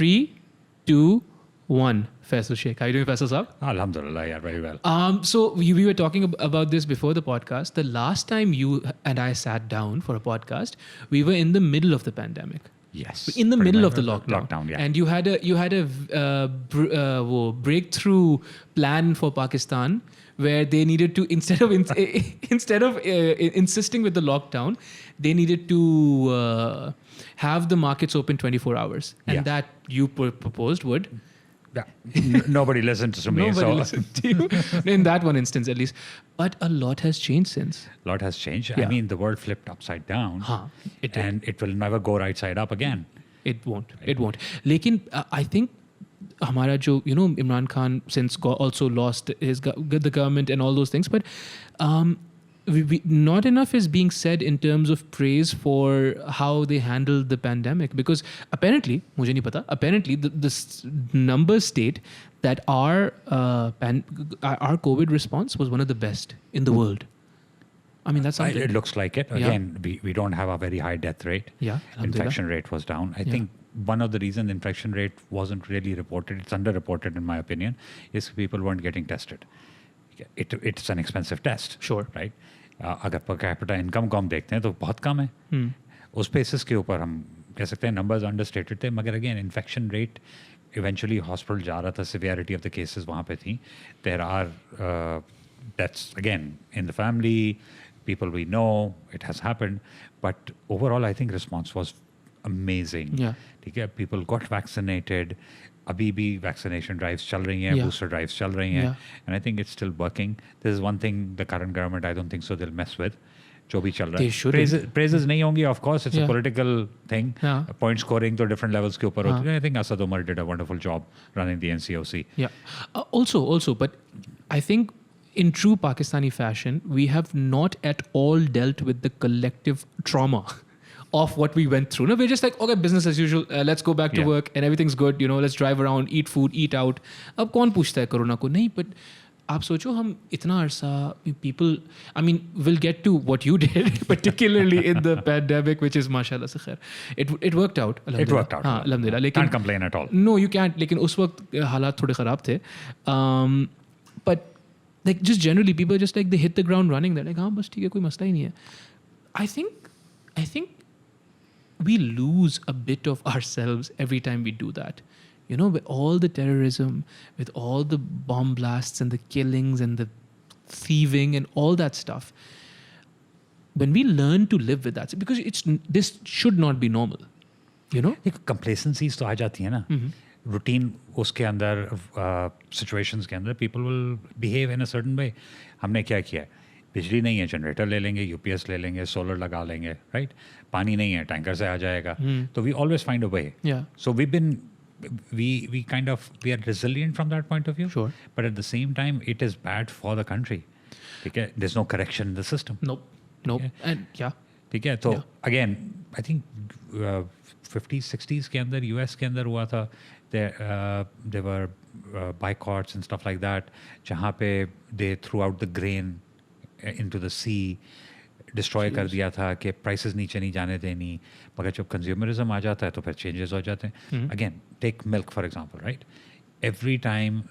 3, 2, 1. Faisal Sheikh. How are you doing, Faisal Saab? Alhamdulillah, yeah, very well. So we were talking about this before the podcast. The last time you and I sat down for a podcast, we were in the middle of the pandemic. Yes. In the pretty middle much of the lockdown. Lockdown, yeah. And you had a breakthrough plan for Pakistan where they needed to instead of insisting with the lockdown, they needed to have the markets open 24 hours, and Yeah. that you proposed would. Yeah. Nobody listened to me. Nobody listened to you in that one instance, at least. But a lot has changed since. A lot has changed. Yeah. I mean, the world flipped upside down, It did. and it will never go right side up again. It won't. It won't. Lekin I think हमारा जो Imran Khan since also lost the government and all those things, but not enough is being said in terms of praise for how they handled the pandemic, because apparently मुझे नहीं पता, apparently the numbers state that our COVID response was one of the best in the world. I mean, that's something. It looks like it. Again, we don't have a very high death rate. Yeah, Infection rate was down. I think one of the reasons the infection rate wasn't really reported, it's underreported in my opinion, is people weren't getting tested. It's an expensive test. Sure. Right? अगर per capita income को हम देखते हैं तो बहुत कम है. उस basis के ऊपर हम कह सकते हैं numbers understated थे, मगर again infection rate eventually hospital जा रहा था, severity of the cases वहाँ पे थी. There are deaths again in the family, people we know, it has happened, but overall I think response was amazing. Yeah. ठीक है, people got vaccinated. अभी भी vaccination drives चल रही हैं, booster drives चल रही हैं, and I think it's still working. This is one thing the current government, I don't think so they'll mess with. जो भी चल रहा है. Praises नहीं होंगी, of course, it's a political thing. Point scoring तो different levels के ऊपर होती है. I think Asad Omar did a wonderful job running the NCOC. Yeah. Also, but I think in true Pakistani fashion, we have not at all dealt with the collective trauma of what we went through. No, we're just like, okay, business as usual. Let's go back to work and everything's good. Let's drive around, eat food, eat out. अब कौन पूछता है corona को? नहीं, but आप सोचो हम इतना अरसा people, I mean, we'll get to what you did, particularly in the pandemic, which is mashallah se khair. It worked out. It worked out. हाँ, alhamdulillah. लेकिन Can't complain at all. No, you can't. लेकिन उस वक्त हालात थोड़े ख़राब थे. But like just generally, people just like they hit the ground running. They're like, हाँ बस ठीक है, कोई मसला ही नहीं है. I think we lose a bit of ourselves every time we do that. With all the terrorism, with all the bomb blasts and the killings and the thieving and all that stuff, when we learn to live with that, because this should not be normal, एक complacencies तो आ जाती है ना. Routine उसके अंदर situations के अंदर people will behave in a certain way. हमने क्या किया है? बिजली नहीं है, जनरेटर ले लेंगे, यूपीएस ले लेंगे, सोलर लगा लेंगे, राइट? पानी नहीं है, टैंकर से आ जाएगा. तो we always find a way. Yeah. So we are resilient from that point of view. Sure. But at the same time, it is bad for the country. ठीक है? There's no correction in the system. Nope. And ठीक है? तो again, I think 50s, 60s के अंदर US के अंदर हुआ था. There were boycotts and stuff like that, जहाँ पे they threw out the grain into the sea, destroy कर दिया था कि prices नीचे नहीं जाने देनी. मगर जब consumerism आ जाता है तो फिर changes हो जाते हैं. Again, take milk for example, right? Every time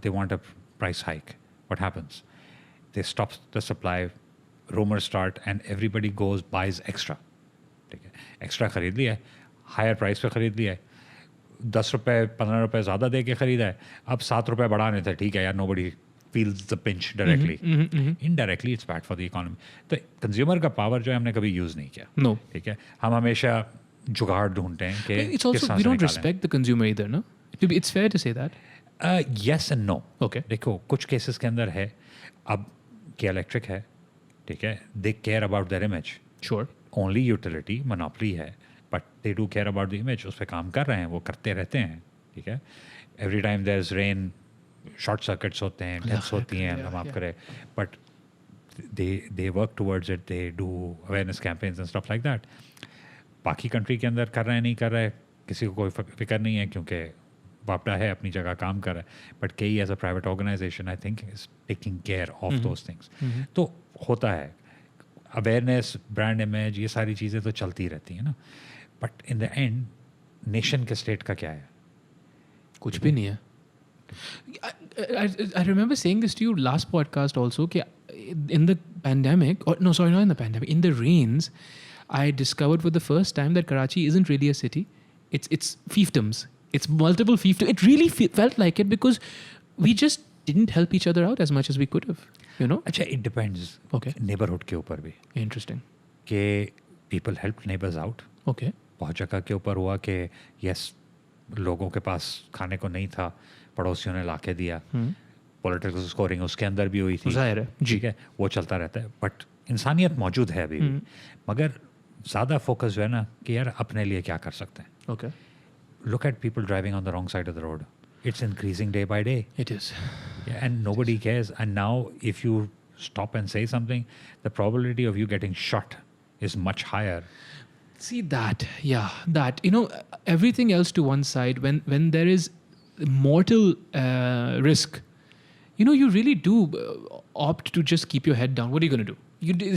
they want a price hike, what happens? They stop the supply, rumors start, and everybody goes buys extra. ठीक है? Extra खरीद लिया है, higher price पे खरीद लिया है. 10 रुपए 15 रुपए ज़्यादा दे के खरीदा है, अब 7 रुपए बढ़ाने थे. ठीक है यार, nobody feels the pinch directly. Indirectly, it's bad for the economy. तो consumer का power जो है हमने कभी use नहीं किया. No. ठीक है, हम हमेशा जुगाड़ ढूंढते हैं कि it's also we don't respect the consumer either, no? It's fair to say that. Yes and no. Okay. देखो कुछ cases के अंदर है, अब कि electric है, ठीक है, they care about their image. Sure. Only utility, monopoly है, but they do care about the image. उस पे काम कर रहे हैं, वो करते रहते हैं, ठीक है. Every time there's rain, short circuits होते हैं, deaths होती हैं, हम आप करें, but they work towards it. They do awareness campaigns and stuff like that. बाकी country के अंदर कर रहे हैं, नहीं कर रहे, किसी को कोई फिक्र नहीं है क्योंकि वापडा है, अपनी जगह काम कर रहा है. But KE as a private organization, I think, is taking care of those things. तो होता है, awareness, brand image, ये सारी चीज़ें तो चलती रहती हैं ना. But in the end, nation के state का क्या है? कुछ भी नहीं है. I remember saying this to you last podcast also कि in the pandemic, or no, sorry, not in the pandemic, in the rains, I discovered for the first time that Karachi isn't really a city. It's fiefdoms. It's multiple fiefdoms. It really felt like it because we just didn't help each other out as much as we could have, you know? अच्छा, it depends. Okay. Neighborhood के ऊपर भी. Interesting. कि people helped neighbors out. Okay. बहुत जगह के ऊपर हुआ कि yes, लोगों के पास खाने को नहीं था, पड़ोसियों ने लाके दिया. पॉलिटिकल स्कोरिंग उसके अंदर भी हुई थी. जाहिर है. ठीक है, वो चलता रहता है. बट इंसानियत मौजूद है अभी भी. मगर ज़्यादा फोकस जो है ना कि यार अपने लिए क्या कर सकते हैं. Okay. Look at people driving on the wrong side of the road. It's increasing day by day. It is. Yeah, and nobody cares. And now if you stop and say something, the probability of you getting shot is much higher. See that, yeah, that. You know, everything else to one side, when there is mortal risk, you know, you really do opt to just keep your head down. What are you going to do?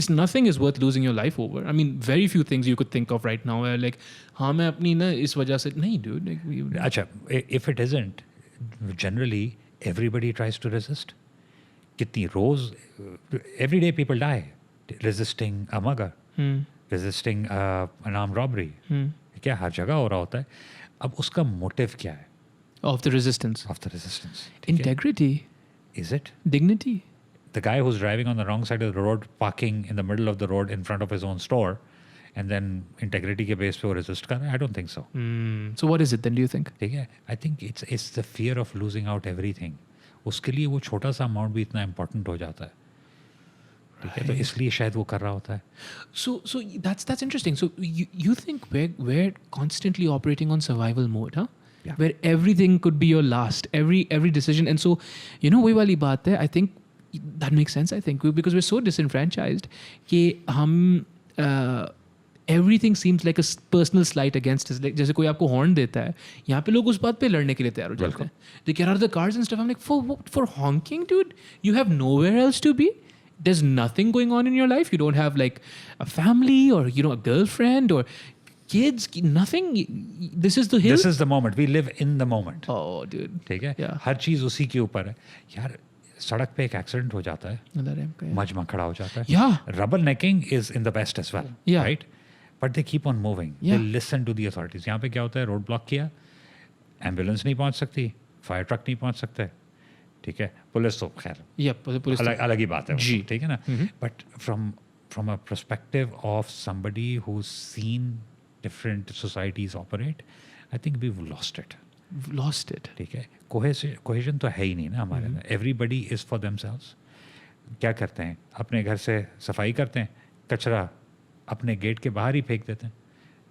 Nothing is worth losing your life over. I mean, very few things you could think of right now where like, हाँ मैं अपनी ना इस वजह से नहीं, dude. Like, अच्छा, if it isn't, generally everybody tries to resist. कितनी रोज, every day people die resisting a murder, resisting an armed robbery. क्या हर जगह हो रहा होता है. अब उसका मोटिव क्या है? Of the resistance. Of the resistance. Integrity. Is it? Dignity. The guy who's driving on the wrong side of the road, parking in the middle of the road in front of his own store, and then integrity के base पे वो resist कर रहा है, I don't think so. So what is it then, do you think? ठीक है, I think it's the fear of losing out everything. उसके लिए वो छोटा सा amount भी इतना important हो जाता है. ठीक है, तो इसलिए शायद वो कर रहा होता है. So that's interesting. So you think we're constantly operating on survival mode, huh? Yeah. Where everything could be your last, every decision, and so you know वही वाली बात है. I think that makes sense. I think because we're so disenfranchised कि हम everything seems like a personal slight against us. Like जैसे कोई आपको horn देता है, यहाँ पे लोग उस बात पे लड़ने के लिए तैयार हो जाते हैं. They get out of the cars and stuff. I'm like, for honking, dude, you have nowhere else to be. There's nothing going on in your life. You don't have like a family or you know a girlfriend or kids. Nothing. This is the hill. This is the moment. We live in the moment. Oh, dude. ठीक है. Yeah. हर चीज उसी के ऊपर है. यार सड़क पे एक एक्सीडेंट हो जाता है, मजमा खड़ा हो जाता है. Yeah. Rubber necking is in the best as well. Yeah. Right? But they keep on moving. Yeah. They listen to the authorities. यहाँ पे क्या होता है? रोड ब्लॉक किया, एम्बुलेंस नहीं पहुंच सकती, फायर ट्रक नहीं पहुंच सकते. ठीक है, पुलिस तो खैर अलग ही बात है जी. ठीक है ना. But from a perspective of somebody who seen different societies operate, I think we lost it. ठीक है, कोहेजन तो है ही नहीं ना हमारे अंदर. Everybody is for themselves. क्या करते हैं? अपने घर से सफाई करते हैं, कचरा अपने गेट के बाहर ही फेंक देते हैं.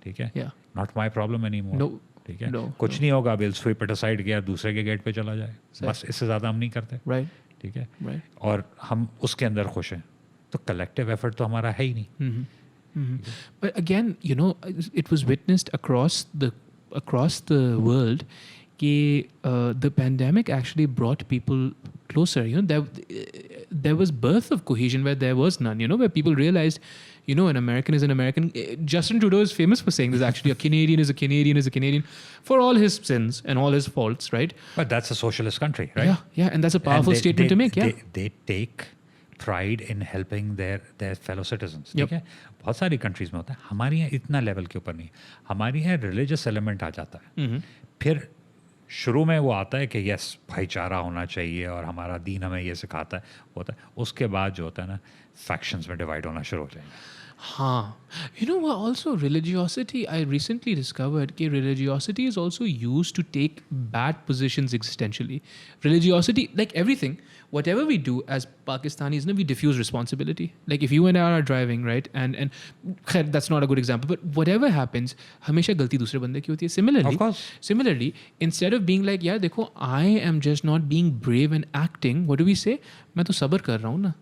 ठीक है, not my problem any more. ठीक है, कुछ नहीं होगा, विल स्वीप इट असाइड, गया दूसरे के गेट पे चला जाए, बस. इससे ज़्यादा हम नहीं करते. ठीक है, और हम उसके अंदर खुश हैं. तो कलेक्टिव एफर्ट तो हमारा है ही नहीं. But again, you know, it was witnessed across the world that the pandemic actually brought people closer. You know, there was birth of cohesion where there was none. You know, where people realized, you know, an American is an American. Justin Trudeau is famous for saying this. Actually, a Canadian is a Canadian is a Canadian, for all his sins and all his faults, right? But that's a socialist country, right? Yeah, and that's a powerful statement to make. Yeah, they take pride in helping their fellow citizens. ठीक है, बहुत सारी countries में होता है. हमारे यहाँ इतना लेवल के ऊपर नहीं. हमारे यहाँ रिलीजियस एलिमेंट आ जाता है. फिर शुरू में वो आता है कि यस भाईचारा होना चाहिए और हमारा दीन हमें ये सिखाता है, होता है. उसके बाद जो होता है ना, फैक्शंस में डिवाइड होना शुरू हो जाएंगे. हाँ, you know what, also religiosity, I recently discovered that religiosity is also used to take bad positions existentially. Religiosity, like everything, whatever we do as Pakistanis, we diffuse responsibility. Like if you and I are driving, right, and that's not a good example, but whatever happens, हमेशा गलती दूसरे बंदे की होती है. Similarly, instead of being like, यार देखो, I am just not being brave and acting, what do we say? मैं तो सब्र कर रहा हूँ ना.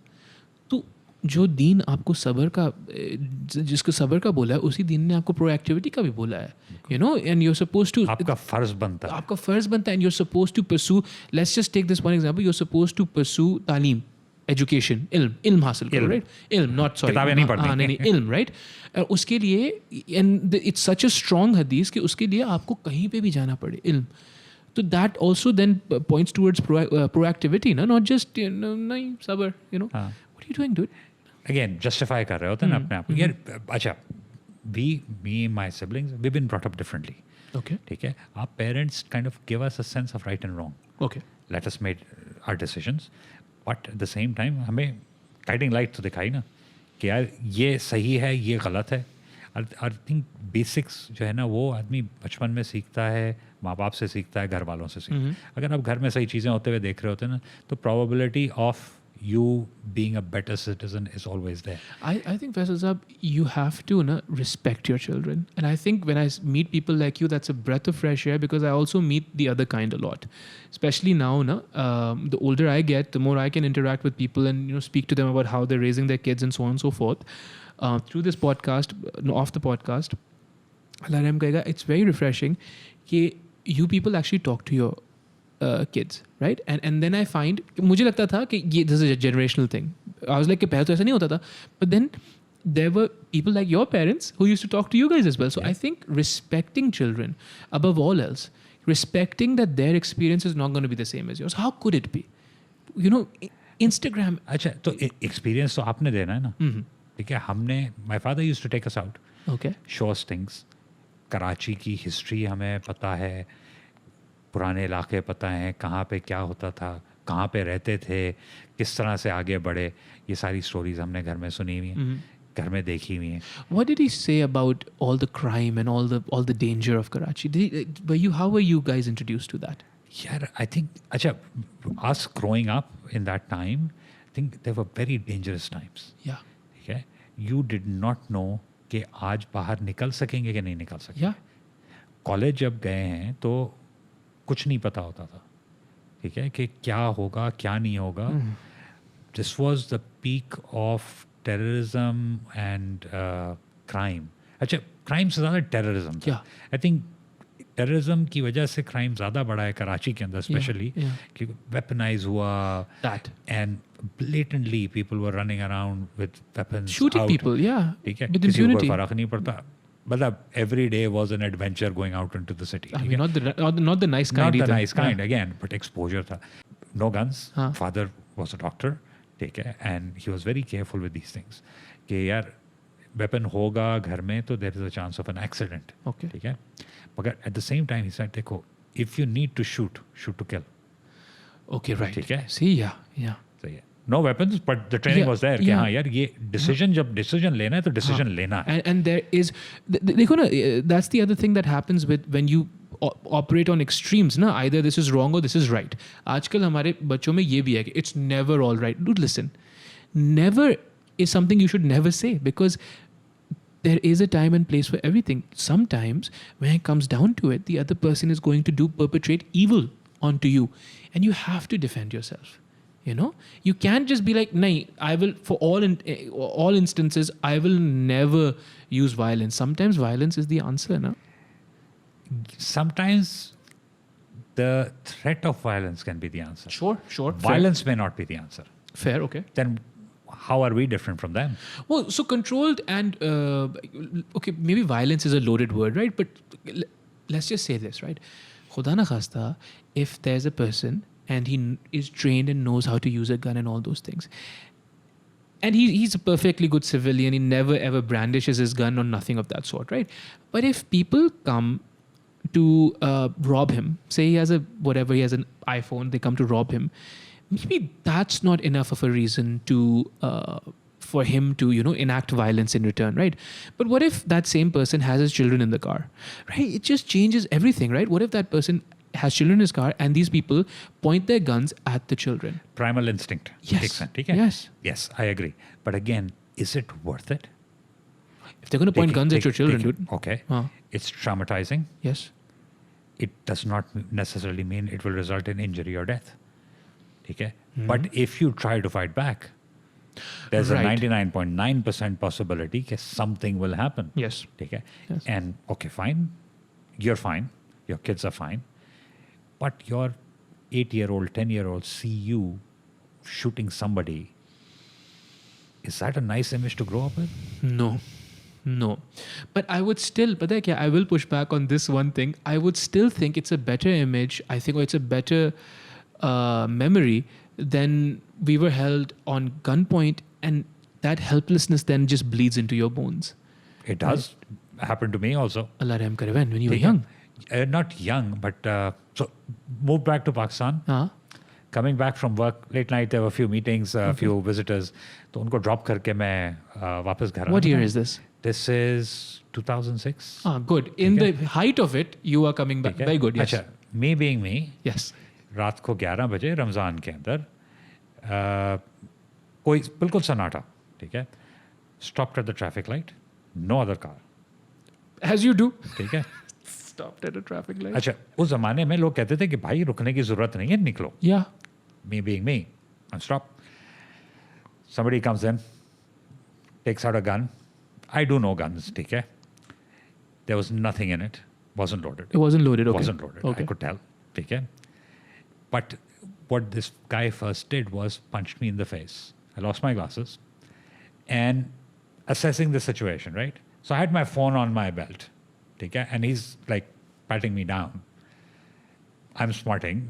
तो जो दीन आपको सब्र का, जिसको सब्र का बोला है, उसी दीन ने आपको प्रोएक्टिविटी का भी बोला है. You know, and you're supposed to, आपका फर्ज बनता है, and you're supposed to pursue, let's just take this one example, you're supposed to pursue तालीम, education, ilm हासिल करो, right? Ilm, not sorry, किताबें नहीं पढ़नी. नहीं, ilm, right? उसके लिए, and it's such a strong hadith कि उसके लिए आपको कहीं पे भी जाना पड़े, ilm. So that also then points towards proactivity, no? Not just, nahi, sabar, हाँ. What are you doing, dude? Again, justify कर रहे होते हैं ना अपने आप को. यार अच्छा, me, my siblings, we've been brought up differently. Okay. ठीक है. Our parents kind of give us a sense of right and wrong. Okay. Let us make our decisions, but at the same time हमें guiding light तो दिखाई ना कि यार ये सही है, ये गलत है. I think basics जो है ना वो आदमी बचपन में सीखता है, माँ बाप से सीखता है, घर वालों से सीखता है. अगर आप घर में सही चीज़ें होते हुए देख रहे होते हैं ना, तो probability of you being a better citizen is always there. I think, Faisal Saab, you have to respect your children. And I think when I meet people like you, that's a breath of fresh air, because I also meet the other kind a lot. Especially now, the older I get, the more I can interact with people and speak to them about how they're raising their kids and so on and so forth. Through this podcast, off the podcast, it's very refreshing that you people actually talk to your kids, right? And then I find, मुझे लगता था कि this is a generational thing. I was like कि पहले तो ऐसा नहीं होता था. But then there were people like your parents who used to talk to you guys as well. So I think respecting children above all else, respecting that their experience is not going to be the same as yours. How could it be? Instagram. अच्छा, तो experience तो आपने देना है ना. ठीक है, हमने, my father used to take us out. Okay. Show us things. Karachi की हिस्ट्री हमें पता है, पुराने इलाके पता हैं, कहाँ पे क्या होता था, कहाँ पे रहते थे, किस तरह से आगे बढ़े, ये सारी स्टोरीज हमने घर में सुनी हुई हैं, घर में देखी हुई हैं. What did he say about all the crime and all the danger of Karachi? How were you guys introduced to that? यार, I think, अच्छा, us growing up in that time, I think they were very dangerous times. Yeah. ठीक है, you did not know कि आज बाहर निकल सकेंगे कि नहीं निकल सकेंगे. Yeah. कॉलेज जब गए हैं तो कुछ नहीं पता होता था, ठीक है, कि क्या होगा क्या नहीं होगा. This was the peak of terrorism and crime. अच्छा, क्राइम से ज़्यादा टेररिज्म था. आई थिंक टेररिज्म की वजह से क्राइम ज़्यादा बढ़ा है कराची के अंदर स्पेशली, क्योंकि वेपनाइज हुआ and blatantly people were running around with weapons, shooting out. people, yeah, ठीक है, with किसी को impunity. कोई फर्क नहीं पड़ता. मतलब every day was an adventure going out into the city. I mean, not the nice kind not either. the nice kind again, but exposure था. No guns. हाँ. Father was a doctor, ठीक है, and he was very careful with these things. कि यार weapon होगा घर में तो there is a chance of an accident. Okay. ठीक है, मगर at the same time he said, देखो, if you need to shoot to kill. Okay, right. ठीक है. See, yeah. सही है. No weapons, but the training was there. कि हाँ यार, ये decision जब decision लेना है तो decision लेना है. And there is, देखो ना, that's the other thing that happens when you operate on extremes, ना, either this is wrong or this is right. आजकल हमारे बच्चों में ये भी है कि it's never all right. Dude, listen, never is something you should never say, because there is a time and place for everything. Sometimes when it comes down to it, the other person is going to perpetrate evil onto you, and you have to defend yourself. You can't just be like, nahi, I will, for all instances, I will never use violence. Sometimes violence is the answer, no? Sometimes the threat of violence can be the answer. Sure. Violence may not be the answer. Fair, okay. Then how are we different from them? Well, so controlled and, okay, maybe violence is a loaded word, right? But let's just say this, right? Khuda na khasta, if there's a person and he is trained and knows how to use a gun and all those things, and he's a perfectly good civilian, he never ever brandishes his gun or nothing of that sort, right? But if people come to rob him, say he has he has an iPhone, they come to rob him, maybe that's not enough of a reason to for him to enact violence in return, right? But what if that same person has his children in the car, right? It just changes everything, right? What if that person has children in his car and these people point their guns at the children? Primal instinct. Yes. Yes, I agree. But again, is it worth it? If they're going to point guns at your children, dude. Okay. It's traumatizing. Yes. It does not necessarily mean it will result in injury or death. Okay? But if you try to fight back, there's a 99.9% possibility that something will happen. Yes. Okay? Yes. And okay, fine. You're fine. Your kids are fine. But your 8-year-old, 10-year-old see you shooting somebody. Is that a nice image to grow up with? No. No. But I would still, but like, yeah, I will push back on this one thing. I would still think it's a better image, I think, or it's a better memory than we were held on gunpoint and that helplessness then just bleeds into your bones. It does happen to me also. Allah Rahm kare, when you were ठीक है? young. Not young, but so moved back to Pakistan. Uh-huh. Coming back from work late night, there were a few meetings, a few visitors. तो उनको drop करके मैं वापस घर What आया। year is this? This is 2006. Good. In the height of it, you are coming back. ठीक है? Very good. Yes. अच्छा, me being me, Yes. रात को 11 बजे रमज़ान के अंदर कोई बिल्कुल सन्नाटा, ठीक है? Stopped at the traffic light, no other car, As you do. ठीक है? Stopped at a traffic light. अच्छा, उस ज़माने में लोग कहते थे कि भाई रुकने की ज़रूरत नहीं है, निकलो। Yeah. Me being me, I'm stopped. Somebody comes in, takes out a gun. I do know guns, ठीक है? There was nothing in it, wasn't loaded. It wasn't loaded. Okay. Wasn't loaded. Okay. I could tell, ठीक है? But what this guy first did was punched me in the face. I lost my glasses. And assessing the situation, right? So I had my phone on my belt, ठीक है? And he's like patting me down. I'm smarting.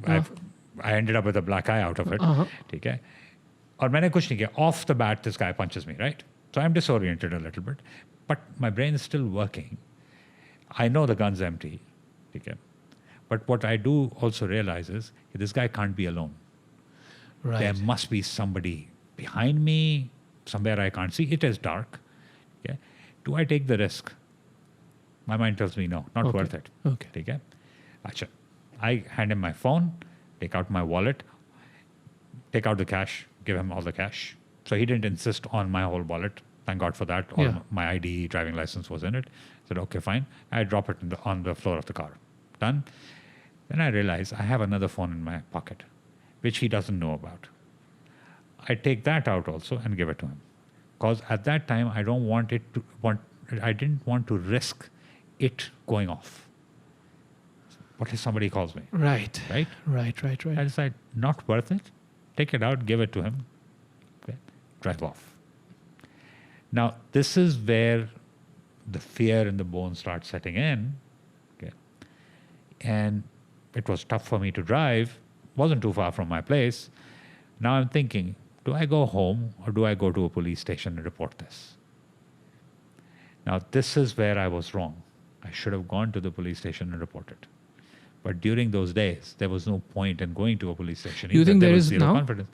I ended up with a black eye out of it, ठीक है? और मैंने कुछ नहीं किया. Off the bat, this guy punches me, right? So I'm disoriented a little bit. But my brain is still working. I know the gun's empty, ठीक है? But what I do also realize is that this guy can't be alone. Right. There must be somebody behind me, somewhere I can't see. It is dark. Okay. Do I take the risk? My mind tells me no, not worth it. Okay. Okay. Achha. I hand him my phone, take out my wallet, take out the cash, give him all the cash. So he didn't insist on my whole wallet. Thank God for that. All Yeah. my ID, driving license was in it. I said, okay, fine. I drop it on the floor of the car. Done. Then I realize I have another phone in my pocket, which he doesn't know about. I take that out also and give it to him. Because at that time, I didn't want to risk it going off. What if somebody calls me? Right. Right? Right. I decide, not worth it. Take it out, give it to him. Okay. Drive off. Now, this is where the fear in the bones starts setting in. Okay. And it was tough for me to drive. Wasn't too far from my place. Now I'm thinking, do I go home or do I go to a police station and report this? Now, this is where I was wrong. I should have gone to the police station and reported. But during those days, there was no point in going to a police station. You think there was is zero now? confidence.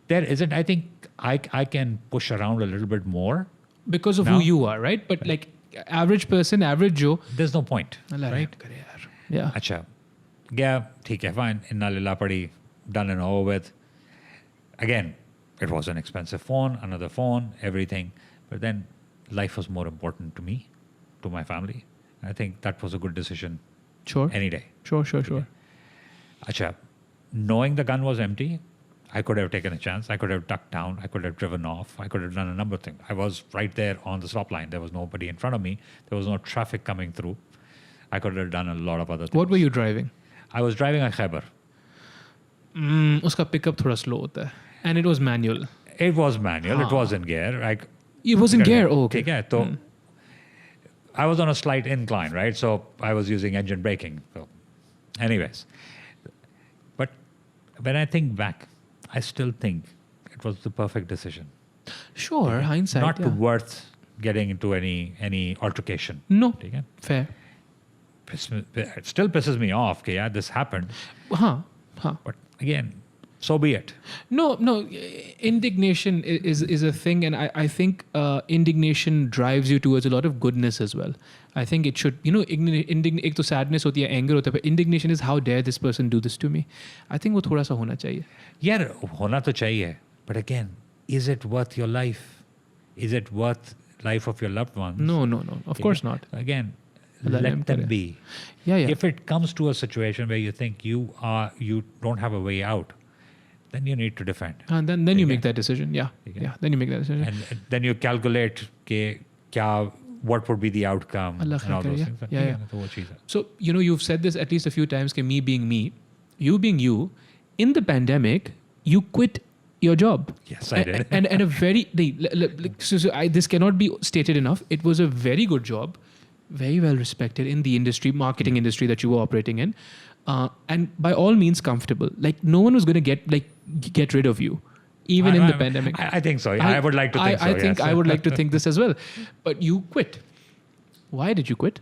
There isn't. I think I can push around a little bit more. Because of Now? who you are, right? But like average person, average Joe. There's no point. Allah Right? Rahm kare yaar. Yeah. Acha. Yeah, theek hai, fine. Inna lillah padi, done and over with. Again, it was an expensive phone, another phone, everything. But then life was more important to me, to my family. I think that was a good decision Sure. any day. Sure. Acha, knowing the gun was empty, I could have taken a chance. I could have ducked down. I could have driven off. I could have done a number of things. I was right there on the stop line. There was nobody in front of me. There was no traffic coming through. I could have done a lot of other things. What were you driving? I was driving a Khyber. Uska pickup thoda slow hota hai. And it was manual. It was manual. It was in gear. It was in gear. Oh, okay. ठीक है, तो I was on a slight incline, right? So I was using engine braking. So, anyways, but when I think back, I still think it was the perfect decision. Sure. Hindsight. Not yeah. worth getting into any altercation. No. ठीक है? Fair. It still pisses me off. Okay, yeah, this happened. Huh. But again, so be it. No. Indignation is a thing, and I think indignation drives you towards a lot of goodness as well. I think it should, एक तो sadness होती है, anger होता है, but indignation is how dare this person do this to me. I think वो थोड़ा सा होना चाहिए. यार होना तो चाहिए, but again, is it worth your life? Is it worth life of your loved ones? No. Of course not. Again, Allah let Rahm them kare. be. Yeah. If it comes to a situation where you think you don't have a way out, then you need to defend. And then you make that decision. Yeah. Then you make that decision. And then you calculate what would be the outcome Allah and all kare, those yeah. things. Yeah. तो वो चीज़ है. So, you've said this at least a few times, me being me, you being you, in the pandemic, you quit your job. Yes, I did. And a very this cannot be stated enough. It was a very good job, very well respected in the industry, marketing industry that you were operating in, and by all means comfortable. Like no one was going to get rid of you, even in the pandemic. I think so. Yeah. I would like to think so. I think yes. I would like to think this as well. But you quit. Why did you quit?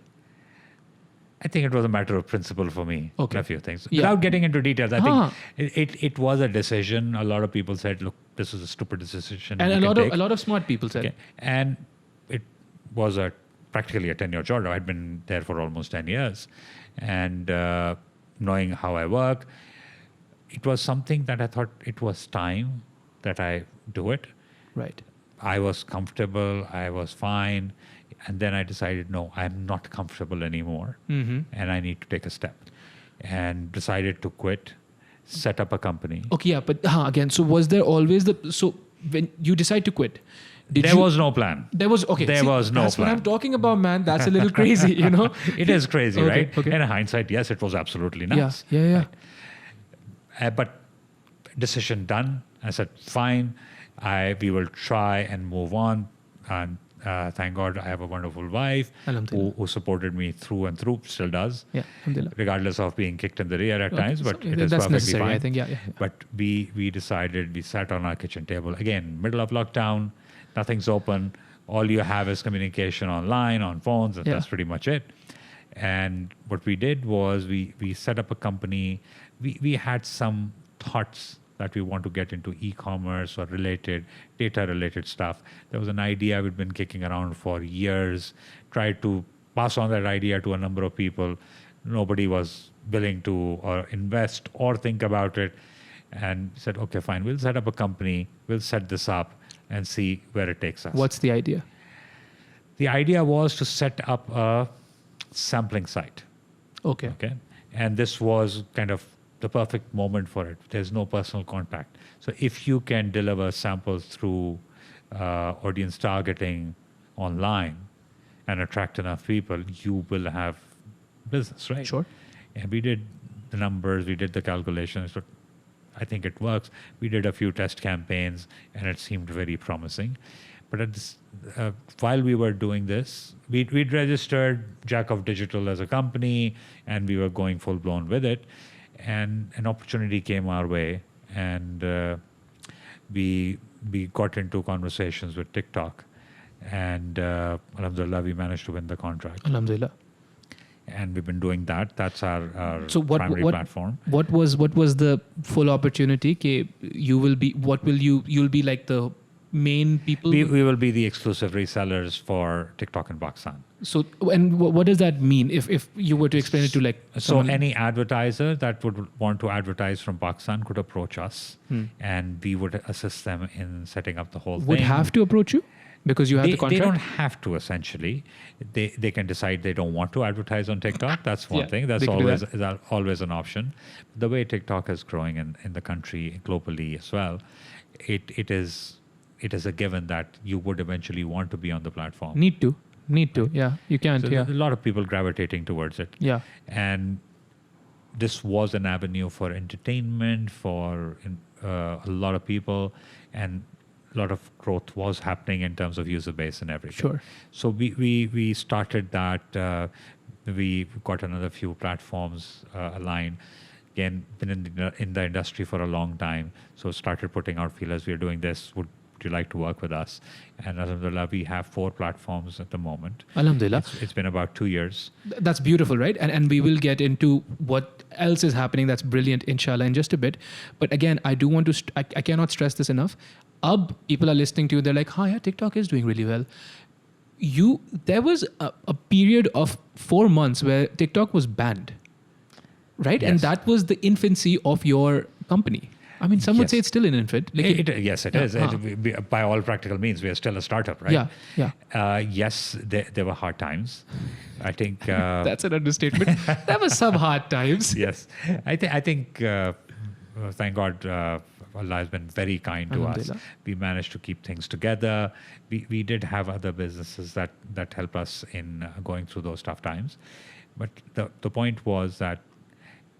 I think it was a matter of principle for me. Okay. A few things. Yeah. Without getting into details, I think it was a decision. A lot of people said, "Look, this is a stupid decision." And a lot of smart people said. Okay. And it was practically a 10-year job. I'd been there for almost 10 years, and knowing how I work, it was something that I thought it was time that I do it. Right. I was comfortable. I was fine. And then I decided, no, I'm not comfortable anymore. Mm-hmm. And I need to take a step. And decided to quit, set up a company. Okay, yeah, but again, so was there always so when you decide to quit, there was no plan. There was no that's plan. That's what I'm talking about, man. That's a little crazy, It is crazy, okay, right? Okay. And in hindsight, yes, it was absolutely nuts. Yeah. Right? But decision done. I said, fine, we will try and move on. And thank God I have a wonderful wife who supported me through and through, still does. Yeah, alhamdulillah. Regardless of being kicked in the rear at times, but it is that's perfectly necessary, fine. I think, yeah. But we decided, we sat on our kitchen table, again, middle of lockdown, nothing's open, all you have is communication online, on phones, and that's pretty much it. And what we did was we set up a company. We had some thoughts that we want to get into e-commerce or data-related stuff. There was an idea we'd been kicking around for years, tried to pass on that idea to a number of people. Nobody was willing to or invest or think about it, and said, okay, fine, we'll set up a company, we'll set this up and see where it takes us. What's the idea? The idea was to set up a sampling site. Okay. And this was kind of the perfect moment for it. There's no personal contact. So if you can deliver samples through audience targeting online and attract enough people, you will have business, right? Sure. And we did the numbers, we did the calculations. So I think it works. We did a few test campaigns and it seemed very promising. But at this, while we were doing this, we'd registered Jack of Digital as a company and we were going full blown with it. And an opportunity came our way, and we got into conversations with TikTok, and alhamdulillah, we managed to win the contract. Alhamdulillah. And we've been doing that. That's our primary platform. What was the full opportunity? You'll be like the main people? We will be the exclusive resellers for TikTok in Pakistan. So, and what does that mean? If you were to explain it to like someone? So any advertiser that would want to advertise from Pakistan could approach us, and we would assist them in setting up the whole thing. Would have to approach you because you have the contract? They don't have to, essentially. They can decide they don't want to advertise on TikTok. That's one thing. That's always an option. The way TikTok is growing in the country, globally as well, it is a given that you would eventually want to be on the platform. Need to. Yeah, you can't. So yeah. a lot of people gravitating towards it. Yeah. And this was an avenue for entertainment for a lot of people, and a lot of growth was happening in terms of user base and everything. Sure. So we started that. We got another few platforms aligned. Again, been in the industry for a long time, so started putting out feelers. We are doing this. Would you like to work with us? And alhamdulillah, we have 4 platforms at the moment. Alhamdulillah. It's been about 2 years. That's beautiful, right? And we will get into what else is happening that's brilliant, inshallah, in just a bit. But again, I do want to, I cannot stress this enough. People are listening to you, they're like, yeah, TikTok is doing really well. There was a period of 4 months where TikTok was banned, right? Yes. And that was the infancy of your company. I mean, some would say it's still an infant. Yes, it is. By all practical means, we are still a startup, right? Yeah. Yes, there were hard times. I think that's an understatement. There were some hard times. Yes, I think. Thank God, Allah has been very kind to us. We managed to keep things together. We did have other businesses that help us in going through those tough times, but the point was that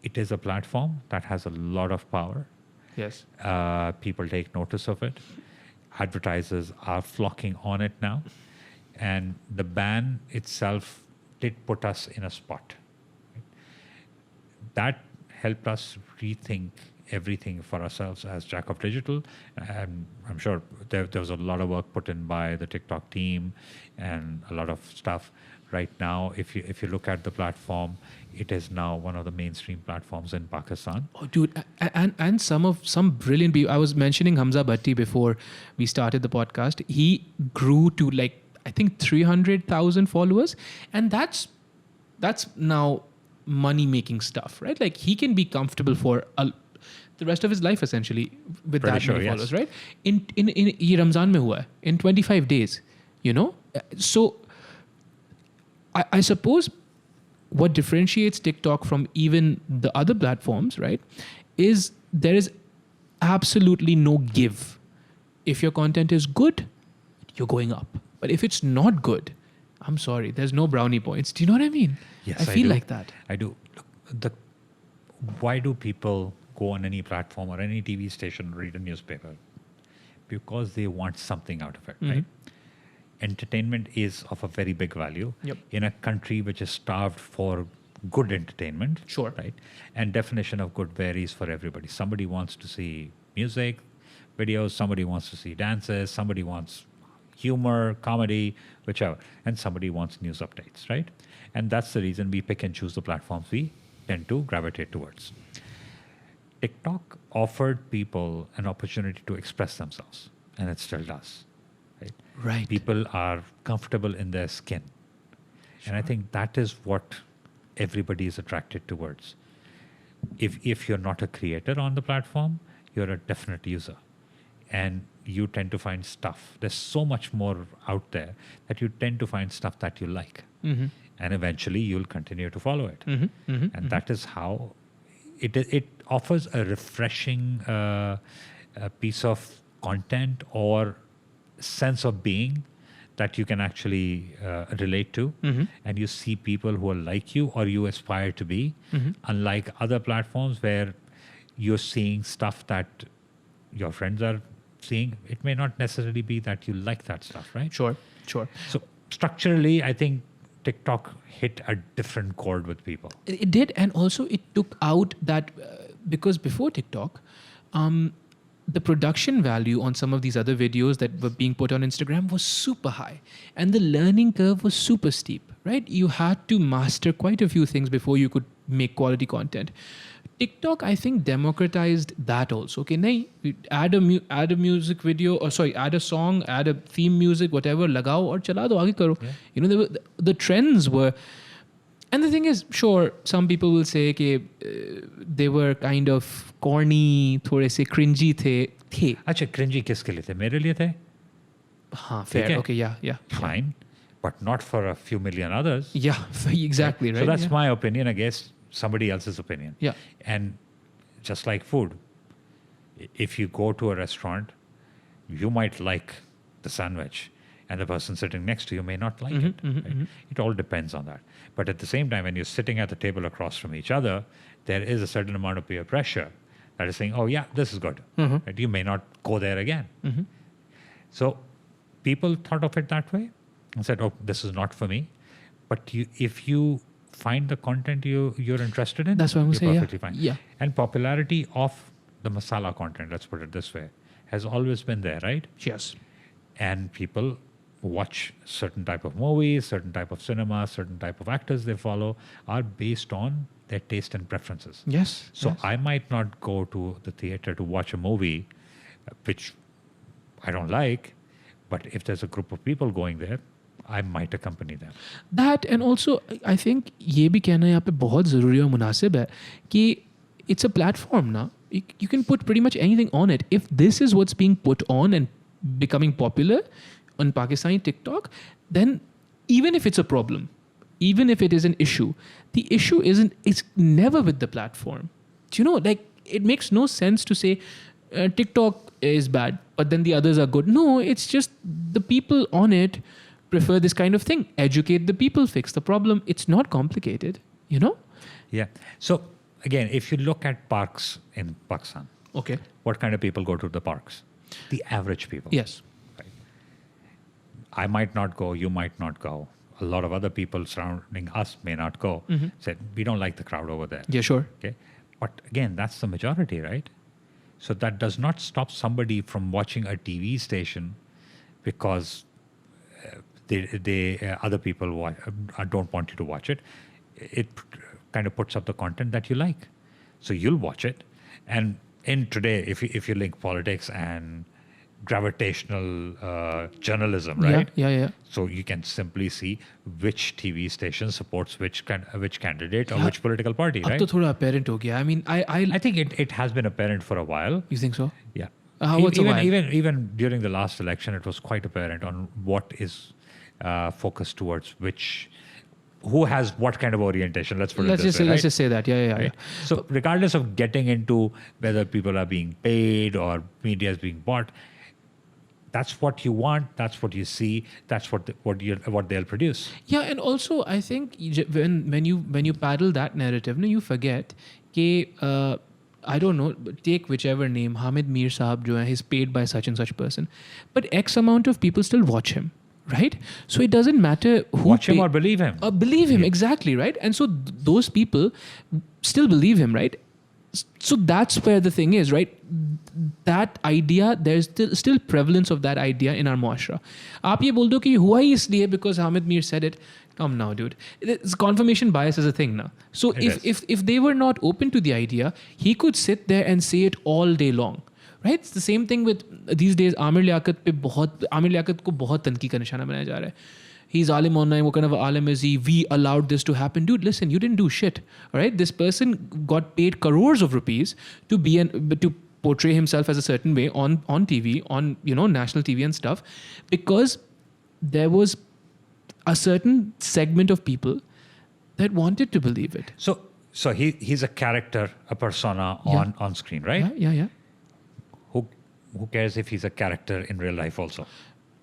it is a platform that has a lot of power. Yes. People take notice of it. Advertisers are flocking on it now. And the ban itself did put us in a spot. That helped us rethink everything for ourselves as Jack of Digital. And I'm sure there was a lot of work put in by the TikTok team and a lot of stuff. Right now, if you look at the platform, it is now one of the mainstream platforms in Pakistan. Oh, dude, and some brilliant people. I was mentioning Hamza Bhatti before we started the podcast. He grew to like I think 300,000 followers, and that's now money making stuff, right? Like he can be comfortable for the rest of his life essentially with Pretty that sure, many yes. followers, right? In ye Ramzan mein hua hai, in 25 days, you know. So I suppose what differentiates TikTok from even the other platforms, right, is there is absolutely no give. If your content is good, you're going up. But if it's not good, I'm sorry, there's no brownie points. Do you know what I mean? Yes, I feel do. like that. I do. Look, why do people go on any platform or any TV station read a newspaper? Because they want something out of it, right? Entertainment is of a very big value in a country which is starved for good entertainment. Sure. Right? And definition of good varies for everybody. Somebody wants to see music, videos, somebody wants to see dances, somebody wants humor, comedy, whichever, and somebody wants news updates, right? And that's the reason we pick and choose the platforms we tend to gravitate towards. TikTok offered people an opportunity to express themselves, and it still does. Right. People are comfortable in their skin. And I think that is what everybody is attracted towards. If you're not a creator on the platform, you're a definite user. And you tend to find stuff. There's so much more out there that you tend to find stuff that you like. And eventually you'll continue to follow it. And that is how it offers a refreshing piece of content or sense of being that you can actually relate to, and you see people who are like you or you aspire to be, unlike other platforms where you're seeing stuff that your friends are seeing. It may not necessarily be that you like that stuff, right? Sure. So structurally, I think TikTok hit a different chord with people. It did, and also it took out that because before TikTok, the production value on some of these other videos that were being put on Instagram was super high, and the learning curve was super steep, right? You had to master quite a few things before you could make quality content. TikTok, I think, democratized that also. Okay, nahi, add a music video, or sorry, add a song, add a theme music, whatever, lagao aur chala do, aage karo. Yeah. You know, the trends were. And the thing is, sure, some people will say that they were kind of corny, थोड़े से cringy थे. अच्छा, cringy किसके लिए थे? मेरे लिए थे? हाँ, fair. Okay, yeah. Fine, but not for a few million others. Yeah, exactly, right? So that's my opinion against somebody else's opinion. Yeah. And just like food, if you go to a restaurant, you might like the sandwich, and the person sitting next to you may not like it. Right? It all depends on that. But at the same time, when you're sitting at the table across from each other, there is a certain amount of peer pressure that is saying, oh yeah, this is good. Right? You may not go there again. So people thought of it that way and said, oh, this is not for me. But if you find the content you're interested in, that's what I'm you're saying. perfectly fine. Yeah. And popularity of the masala content, let's put it this way, has always been there, right? Yes. And people watch certain type of movies, certain type of cinema, certain type of actors they follow are based on their taste and preferences. Yes. So I might not go to the theater to watch a movie which I don't like, but if there's a group of people going there, I might accompany them. That, and also I think ये भी कहना यहाँ पे बहुत ज़रूरी और मुनासिब है कि it's a platform ना. You can put pretty much anything on it. If this is what's being put on and becoming popular on Pakistani TikTok, then even if it's a problem, even if it is an issue, the issue it's never with the platform. Do you know, like, it makes no sense to say TikTok is bad, but then the others are good. No, it's just the people on it prefer this kind of thing. Educate the people, fix the problem. It's not complicated, you know? Yeah. So again, if you look at parks in Pakistan, Okay. What kind of people go to the parks? The average people. Yes. Right? I might not go, you might not go. A lot of other people surrounding us may not go. Said, we don't like the crowd over there. Yeah, sure. Okay. But again, that's the majority, right? So that does not stop somebody from watching a TV station because other people don't want you to watch it. It kind of puts up the content that you like. So you'll watch it. And in today, if you link politics and gravitational journalism, right? Yeah. So you can simply see which TV station supports which candidate or which political party, right? अब तो थोड़ा apparent हो गया. I mean, I think it has been apparent for a while. You think so? Yeah. What's a while? Even during the last election, it was quite apparent on what is focused towards who has what kind of orientation. Let's Let's just say that. Yeah. Right? So regardless of getting into whether people are being paid or media is being bought, that's what you want. That's what you see. That's what they'll produce. Yeah, and also I think when you paddle that narrative, no, you forget that I don't know, take whichever name, Hamid Mir Saab jo hai, he's paid by such and such person, but X amount of people still watch him, right? So it doesn't matter who watch him or believe him. Believe him, exactly, right? And so those people still believe him, right? So that's where the thing is, right? That idea, there's still prevalence of that idea in our muashra. आप ये बोल दो कि हुआ ही इसलिए because Hamid Mir said it. Come now, dude. Confirmation bias is a thing now. So if they were not open to the idea, he could sit there and say it all day long. Right? It's the same thing with these days. Aamir Liaquat को बहुत तनकी का निशाना बनाया जा रहा है. He's alim online. What kind of alim is he? We allowed this to happen. Dude, listen, you didn't do shit. All right? This person got paid crores of rupees to portray himself as a certain way on TV, on national TV and stuff, because there was a certain segment of people that wanted to believe it. So he's a character, a persona on screen, right? Yeah. Who cares if he's a character in real life also?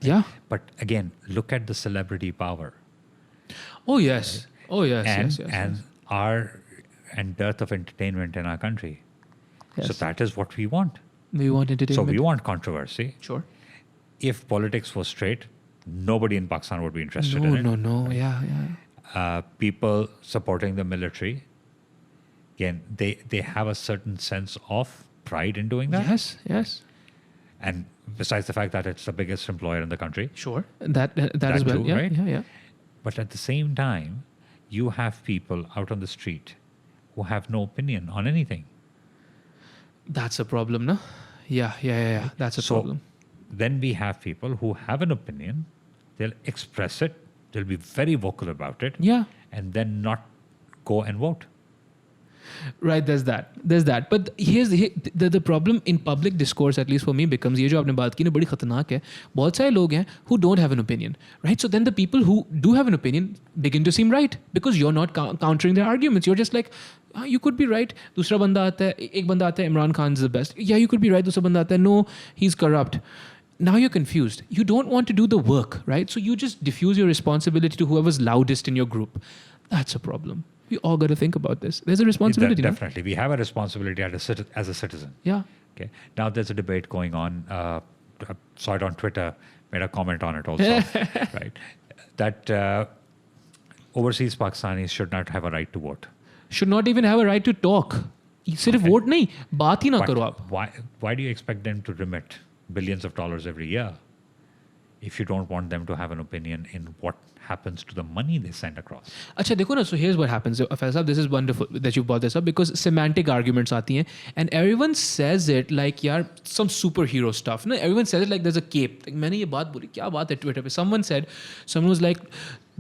Yeah. But again, look at the celebrity power. Oh yes. Yes. And dearth of entertainment in our country. Yes. So that is what we want. We want entertainment. So we want controversy. Sure. If politics was straight, nobody in Pakistan would be interested in it. No. Yeah. People supporting the military, again, they have a certain sense of pride in doing that. Yes. And besides the fact that it's the biggest employer in the country. Sure. That as well. Too, right? Yeah. But at the same time, you have people out on the street who have no opinion on anything. That's a problem, no? Yeah. That's a problem. Then we have people who have an opinion. They'll express it. They'll be very vocal about it. Yeah. And then not go and vote. Right, there's that. But here's the problem in public discourse, at least for me, becomes ये जो आपने बात की ना बड़ी खतरनाक है. बहुत सारे लोग हैं who don't have an opinion, right? So then the people who do have an opinion begin to seem right because you're not countering their arguments. You're just like, you could be right. दूसरा बंदा आता है, एक बंदा आता है, Imran Khan's the best. Yeah, you could be right. दूसरा बंदा आता है, no, he's corrupt. Now you're confused. You don't want to do the work, right? So you just diffuse your responsibility to whoever's loudest in your group. That's a problem. We all got to think about this. There's a responsibility. Definitely. We have a responsibility as a citizen. Yeah. Okay. Now there's a debate going on. I saw it on Twitter, made a comment on it also. Right. That overseas Pakistanis should not have a right to vote. Should not even have a right to talk. सिर्फ vote नहीं, बात ही ना करो आप. Why do you expect them to remit billions of dollars every year if you don't want them to have an opinion in what happens to the money they send across? अच्छा देखो ना, so here's what happens. Faisal, this is wonderful that you brought this up because semantic arguments आती हैं and everyone says it like यार some superhero stuff. No, everyone says it like there's a cape. Like, मैंने ये बात बोली, क्या बात है Twitter पे? Someone was like,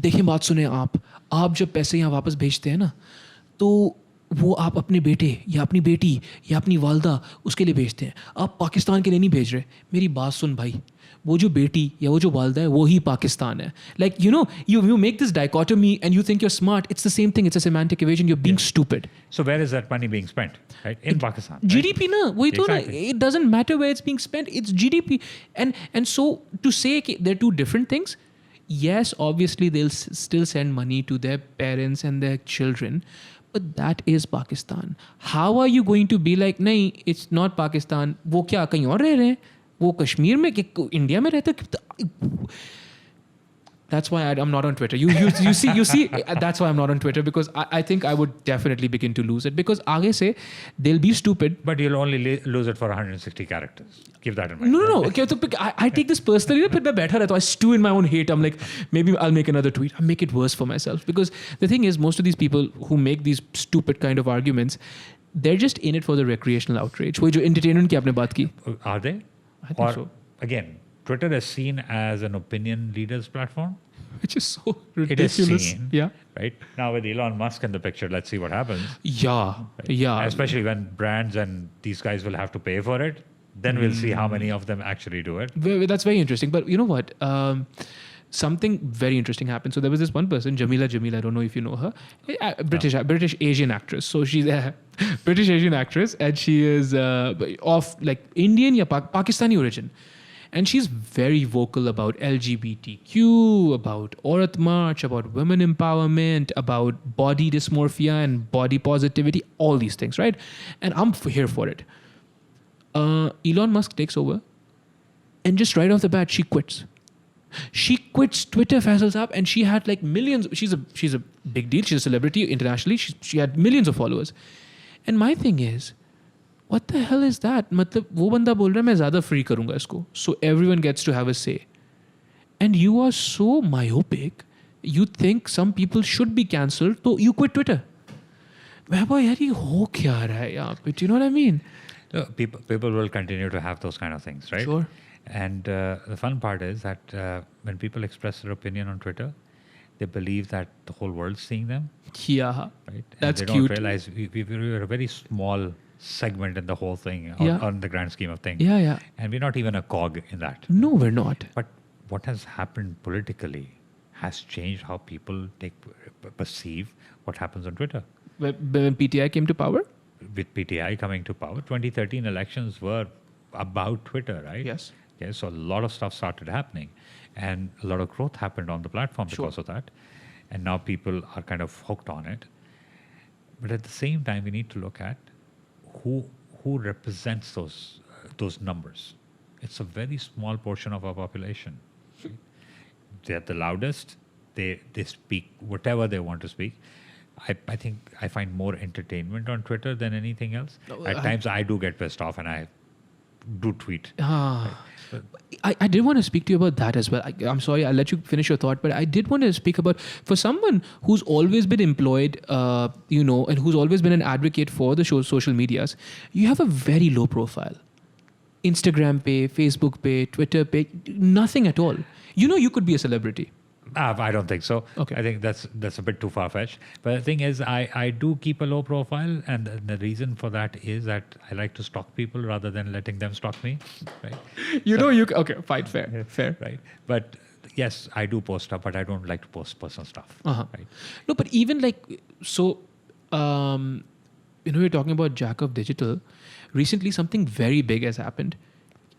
देखिए बात सुने आप जब पैसे यहाँ वापस भेजते हैं ना, तो वो आप अपने बेटे या अपनी बेटी या अपनी वालदा उसके लिए भेजते हैं, आप पाकिस्तान के लिए नहीं भेज रहे. मेरी बात सुन भाई, वो जो बेटी या वो जो वालदा है वो ही पाकिस्तान है. Like, you make this dichotomy and you think you're smart. It's the same thing. It's a semantic evasion. You're being stupid. So where is that money being spent? Right? In Pakistan. GDP na, वही तो ना. Exactly. It doesn't matter where it's being spent. It's GDP. And so to say they're two different things, yes, obviously they'll still send money to their parents and their children. but that is Pakistan. How are you going to be like, nahi, it's not Pakistan. वो क्या कहीं और रह रहे हैं? वो कश्मीर में India में रहते हैं? That's why I'm not on Twitter. You see. That's why I'm not on Twitter, because I think I would definitely begin to lose it, because आगे से they'll be stupid. But you'll only lose it for 160 characters. Keep that in mind. No. Okay, so I take this personally. फिर मैं बैठा रहता हूँ. I stew in my own hate. I'm like, maybe I'll make another tweet. I'll make it worse for myself, because the thing is, most of these people who make these stupid kind of arguments, they're just in it for the recreational outrage. वही जो entertainment की आपने बात की. Are they? I think so. Again, Twitter is seen as an opinion leaders platform. Which is so It is ridiculous. seen. Yeah. Right? Now with Elon Musk in the picture, let's see what happens. Yeah. Right? Yeah. Especially when brands and these guys will have to pay for it. Then we'll see how many of them actually do it. That's very interesting. But you know what? Something very interesting happened. So there was this one person, Jamila, I don't know if you know her, British Asian actress. So she's a British Asian actress, and she is of like Indian or Pakistani origin. And she's very vocal about LGBTQ, about Aurat March, about women empowerment, about body dysmorphia and body positivity, all these things, right? And I'm here for it. Elon Musk takes over, and just right off the bat, she quits. She quits Twitter, Faisal's app, and she had like millions. She's a big deal. She's a celebrity internationally. She had millions of followers. And my thing is, what the hell is that? मतलब वो बंदा बोल रहा है मैं ज़्यादा free करूँगा इसको. So everyone gets to have a say. And you are so myopic. You think some people should be cancelled, so you quit Twitter. मैं बोला यार ये हो क्या रहा है यहाँ पे? Do you know what I mean? So people will continue to have those kind of things, right? Sure. And the fun part is that when people express their opinion on Twitter, they believe that the whole world's seeing them. Kiya. Right? That's and they cute. don't realize we're a very small segment in the whole thing on the grand scheme of things. Yeah. And we're not even a cog in that. No, we're not. But what has happened politically has changed how people perceive what happens on Twitter. When PTI came to power? With PTI coming to power, 2013 elections were about Twitter, right? Yes. Okay, so a lot of stuff started happening, and a lot of growth happened on the platform because of that. And now people are kind of hooked on it. But at the same time, we need to look at who represents those numbers. It's a very small portion of our population. Right? They're the loudest. They speak whatever they want to speak. I think I find more entertainment on Twitter than anything else. At times I do get pissed off and I do tweet. Right? I did want to speak to you about that as well. I'm sorry, I'll let you finish your thought, but I did want to speak about, for someone who's always been employed, and who's always been an advocate for the social medias, you have a very low profile. Instagram pay, Facebook pay, Twitter pay, nothing at all. You could be a celebrity. I don't think so. Okay. I think that's a bit too far-fetched. But the thing is, I do keep a low profile, and the reason for that is that I like to stalk people rather than letting them stalk me. Right? Okay, fine, fair. Right. But yes, I do post stuff, but I don't like to post personal stuff. Uh-huh. Right? No, but even you're talking about Jack of Digital. Recently, something very big has happened.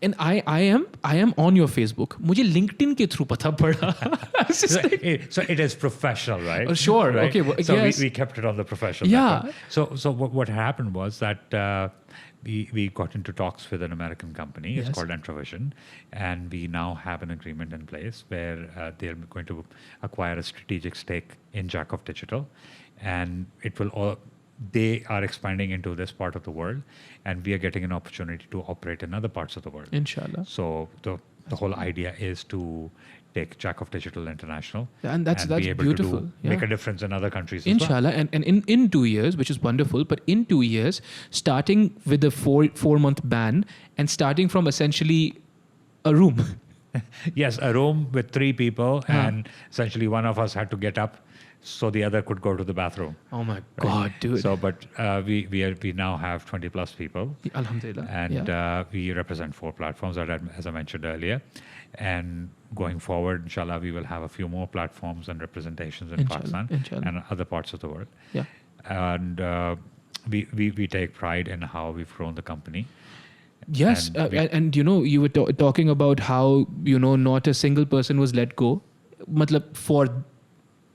And I am on your Facebook. मुझे LinkedIn के through पता पड़ा. So it is professional, right? Sure. Right? Okay. Well, so yes. we kept it on the professional. Yeah. Network. So what happened was that we got into talks with an American company. Yes. It's called Entravision, and we now have an agreement in place where they're going to acquire a strategic stake in Jack of Digital, and it will they are expanding into this part of the world, and we are getting an opportunity to operate in other parts of the world. Inshallah. So the whole idea is to take Jack of Digital international, and that's be able beautiful. to make a difference in other countries. Inshallah, as well. and in 2 years, which is wonderful, but in 2 years, starting with a 4-month ban and starting from essentially a room. Yes, a room with 3 people, and essentially one of us had to get up so the other could go to the bathroom. Oh my God, dude. So, but we now have 20 plus people. Alhamdulillah. And we represent 4 platforms, as I mentioned earlier. And going forward, inshallah, we will have a few more platforms and representations in Pakistan and other parts of the world. Yeah. And we take pride in how we've grown the company. Yes, and you were talking about how not a single person was let go. Matlab, for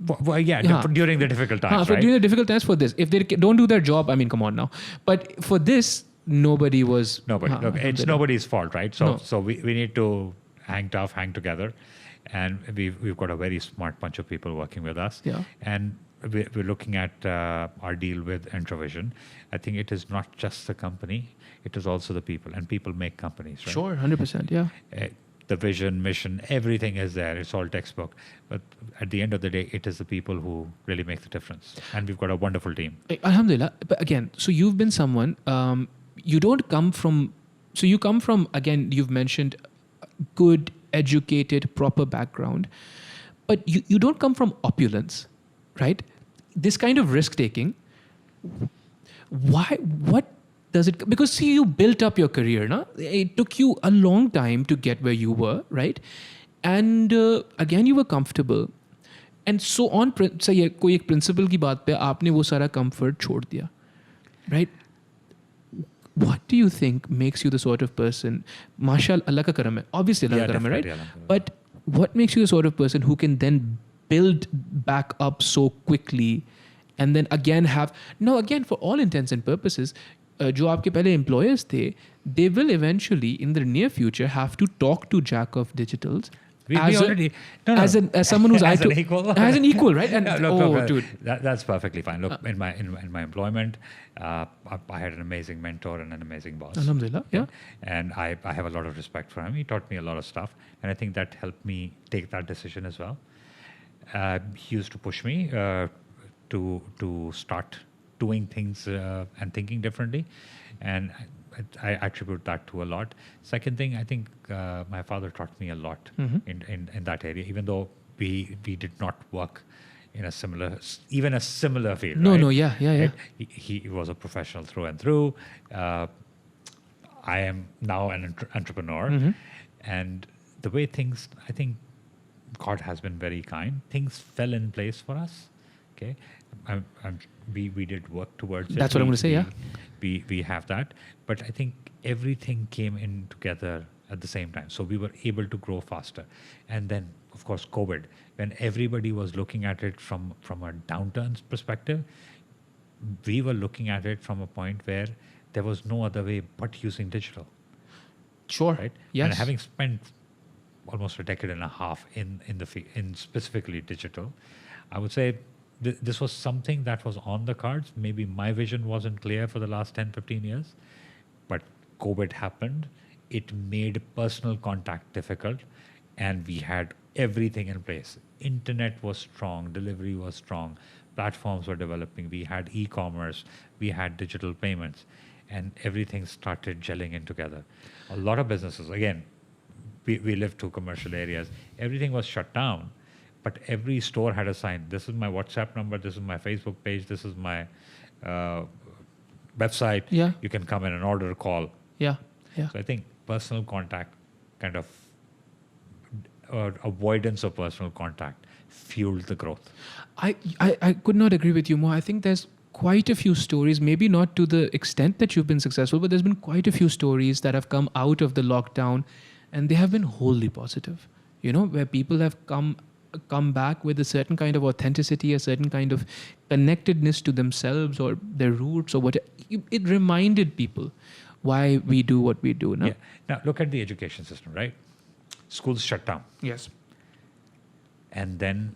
during the difficult times, right? During the difficult times for this. If they don't do their job, I mean, come on now. But for this, nobody was... Nobody. Look, it's nobody's fault, right? So we need to hang tough, hang together. And we've got a very smart bunch of people working with us. Yeah. And we're looking at our deal with Introvision. I think it is not just the company, it is also the people. And people make companies, right? Sure, 100%, yeah. The vision, mission, everything is there. It's all textbook. But at the end of the day, it is the people who really make the difference. And we've got a wonderful team. Alhamdulillah. But again, so you've been someone, you don't come from... So you come from, again, you've mentioned good, educated, proper background. But you don't come from opulence, right? This kind of risk-taking, why? What does it... Because see, you built up your career, na? It took you a long time to get where you were, right? And again, you were comfortable. And so on, say, कोई एक principle की बात पे आपने वो सारा comfort छोड़ दिया, right? What do you think makes you the sort of person... Mashallah, Allah ka karam hai. Obviously, Allah ka karam hai, right? But what makes you the sort of person who can then build back up so quickly and then again have... Now, again, for all intents and purposes, जो आपके पहले employers थे, they will eventually, in the near future, have to talk to Jack of Digitals as someone who's as an equal. As an equal, right? And look, dude, that's perfectly fine. Look, in my employment, I had an amazing mentor and an amazing boss. Alhamdulillah, yeah. And I have a lot of respect for him. He taught me a lot of stuff, and I think that helped me take that decision as well. He used to push me to start doing things and thinking differently, and I attribute that to a lot. Second thing, I think my father taught me a lot in that area, even though we did not work in a similar field. No, right? no, yeah. Right? He was a professional through and through. I am now an entrepreneur, and the way things, I think God has been very kind. Things fell in place for us. Okay, we did work towards it. That's what I'm going to say. Yeah, we have that, but I think everything came in together at the same time, so we were able to grow faster. And then, of course, COVID, when everybody was looking at it from a downturn perspective, we were looking at it from a point where there was no other way but using digital. Sure. Right. Yes. And having spent almost a decade and a half in specifically digital, I would say this was something that was on the cards. Maybe my vision wasn't clear for the last 10, 15 years, but COVID happened. It made personal contact difficult, and we had everything in place. Internet was strong, delivery was strong, platforms were developing, we had e-commerce, we had digital payments, and everything started gelling in together. A lot of businesses, again, we lived through commercial areas, everything was shut down, but every store had a sign. This is my WhatsApp number, this is my Facebook page, this is my website. Yeah. You can come in and order a call. Yeah. Yeah. So I think personal contact, kind of avoidance of personal contact, fueled the growth. I could not agree with you more. I think there's quite a few stories, maybe not to the extent that you've been successful, but there's been quite a few stories that have come out of the lockdown, and they have been wholly positive, where people have come back with a certain kind of authenticity, a certain kind of connectedness to themselves or their roots or whatever. It reminded people why we do what we do. No? Yeah. Now, look at the education system, right? Schools shut down. Yes. And then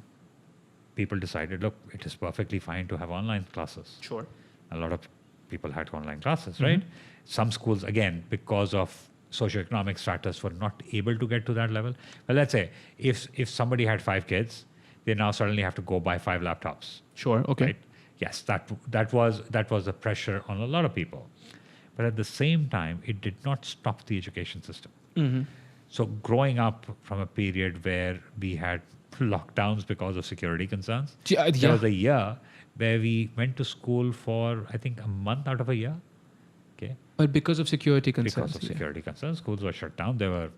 people decided, look, it is perfectly fine to have online classes. Sure. A lot of people had online classes, right? Some schools, again, because of socioeconomic status, were not able to get to that level. Well, let's say if somebody had 5 kids, they now suddenly have to go buy 5 laptops. Sure. Okay. Right? Yes, that was the pressure on a lot of people. But at the same time, it did not stop the education system. So growing up from a period where we had lockdowns because of security concerns, there was a year where we went to school for, I think, a month out of a year. Okay. But because of security concerns. Because of security concerns, schools were shut down. There were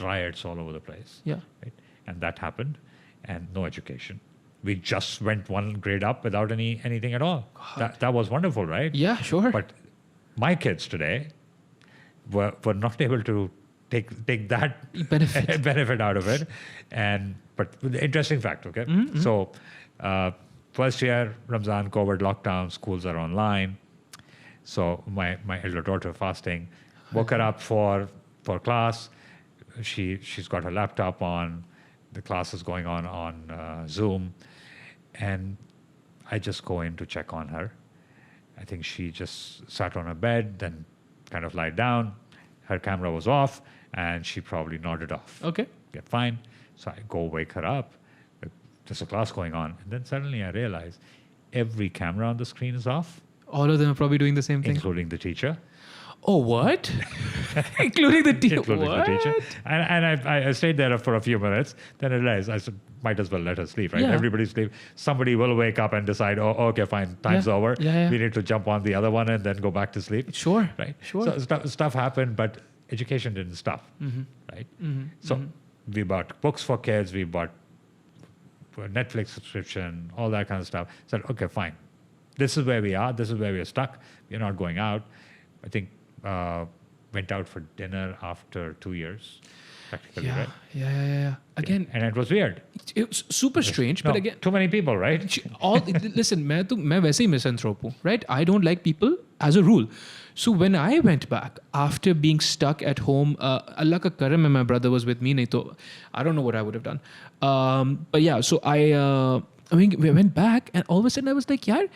riots all over the place. Yeah. Right? And that happened, and no education. We just went 1 grade up without anything at all. That was wonderful, right? Yeah, sure. But my kids today were not able to take that benefit out of it. But the interesting fact, okay? So First year, Ramzan, COVID lockdown, schools are online. So my elder daughter fasting, woke her up for class. She's got her laptop on. The class is going on Zoom, and I just go in to check on her. I think she just sat on her bed, then kind of lied down. Her camera was off, and she probably nodded off. Okay. Yeah, fine. So I go wake her up. There's a class going on, and then suddenly I realize every camera on the screen is off, All of them are probably doing the same thing. including the teacher. Oh, what? Including the teacher. Including the teacher. And I stayed there for a few minutes. Then I realized I said, might as well let her sleep, right? Yeah. Everybody sleep. Somebody will wake up and decide, oh, okay, fine, time's Yeah. over. Yeah, yeah. We need to jump on the other one and then go back to sleep. Sure. Right? Sure. So stuff happened, but education didn't stop, right? So we bought books for kids. We bought a Netflix subscription, all that kind of stuff. Said, okay, fine. This is where we are. This is where we are stuck. We're not going out. I think went out for dinner after 2 years, practically, right? Yeah. Again, And it was weird. it was super strange, No, but again, too many people, right? listen, मैं वैसे ही misanthrope हूँ, right? I don't like people as a rule. So when I went back after being stuck at home, Allah ka karam hai, my brother was with me, nahi to I don't know what I would have done. But yeah, so I mean, we went back, and all of a sudden I was like, yaar,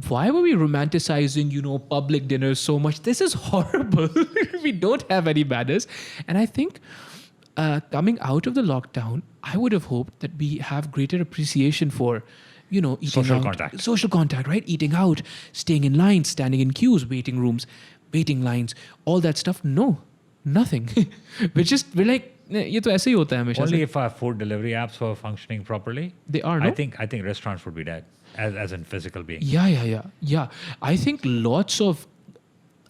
why were we romanticizing, public dinners so much? This is horrible. We don't have any manners. And I think coming out of the lockdown, I would have hoped that we have greater appreciation for, eating Social out. contact. Social contact, right? Eating out, staying in lines, standing in queues, waiting rooms, waiting lines, all that stuff. No, nothing. We're like, ये तो ऐसे ही होता है हमेशा Only से. if our food delivery apps were functioning properly. They are, no? I think restaurants would be dead as in physical beings. Yeah. I think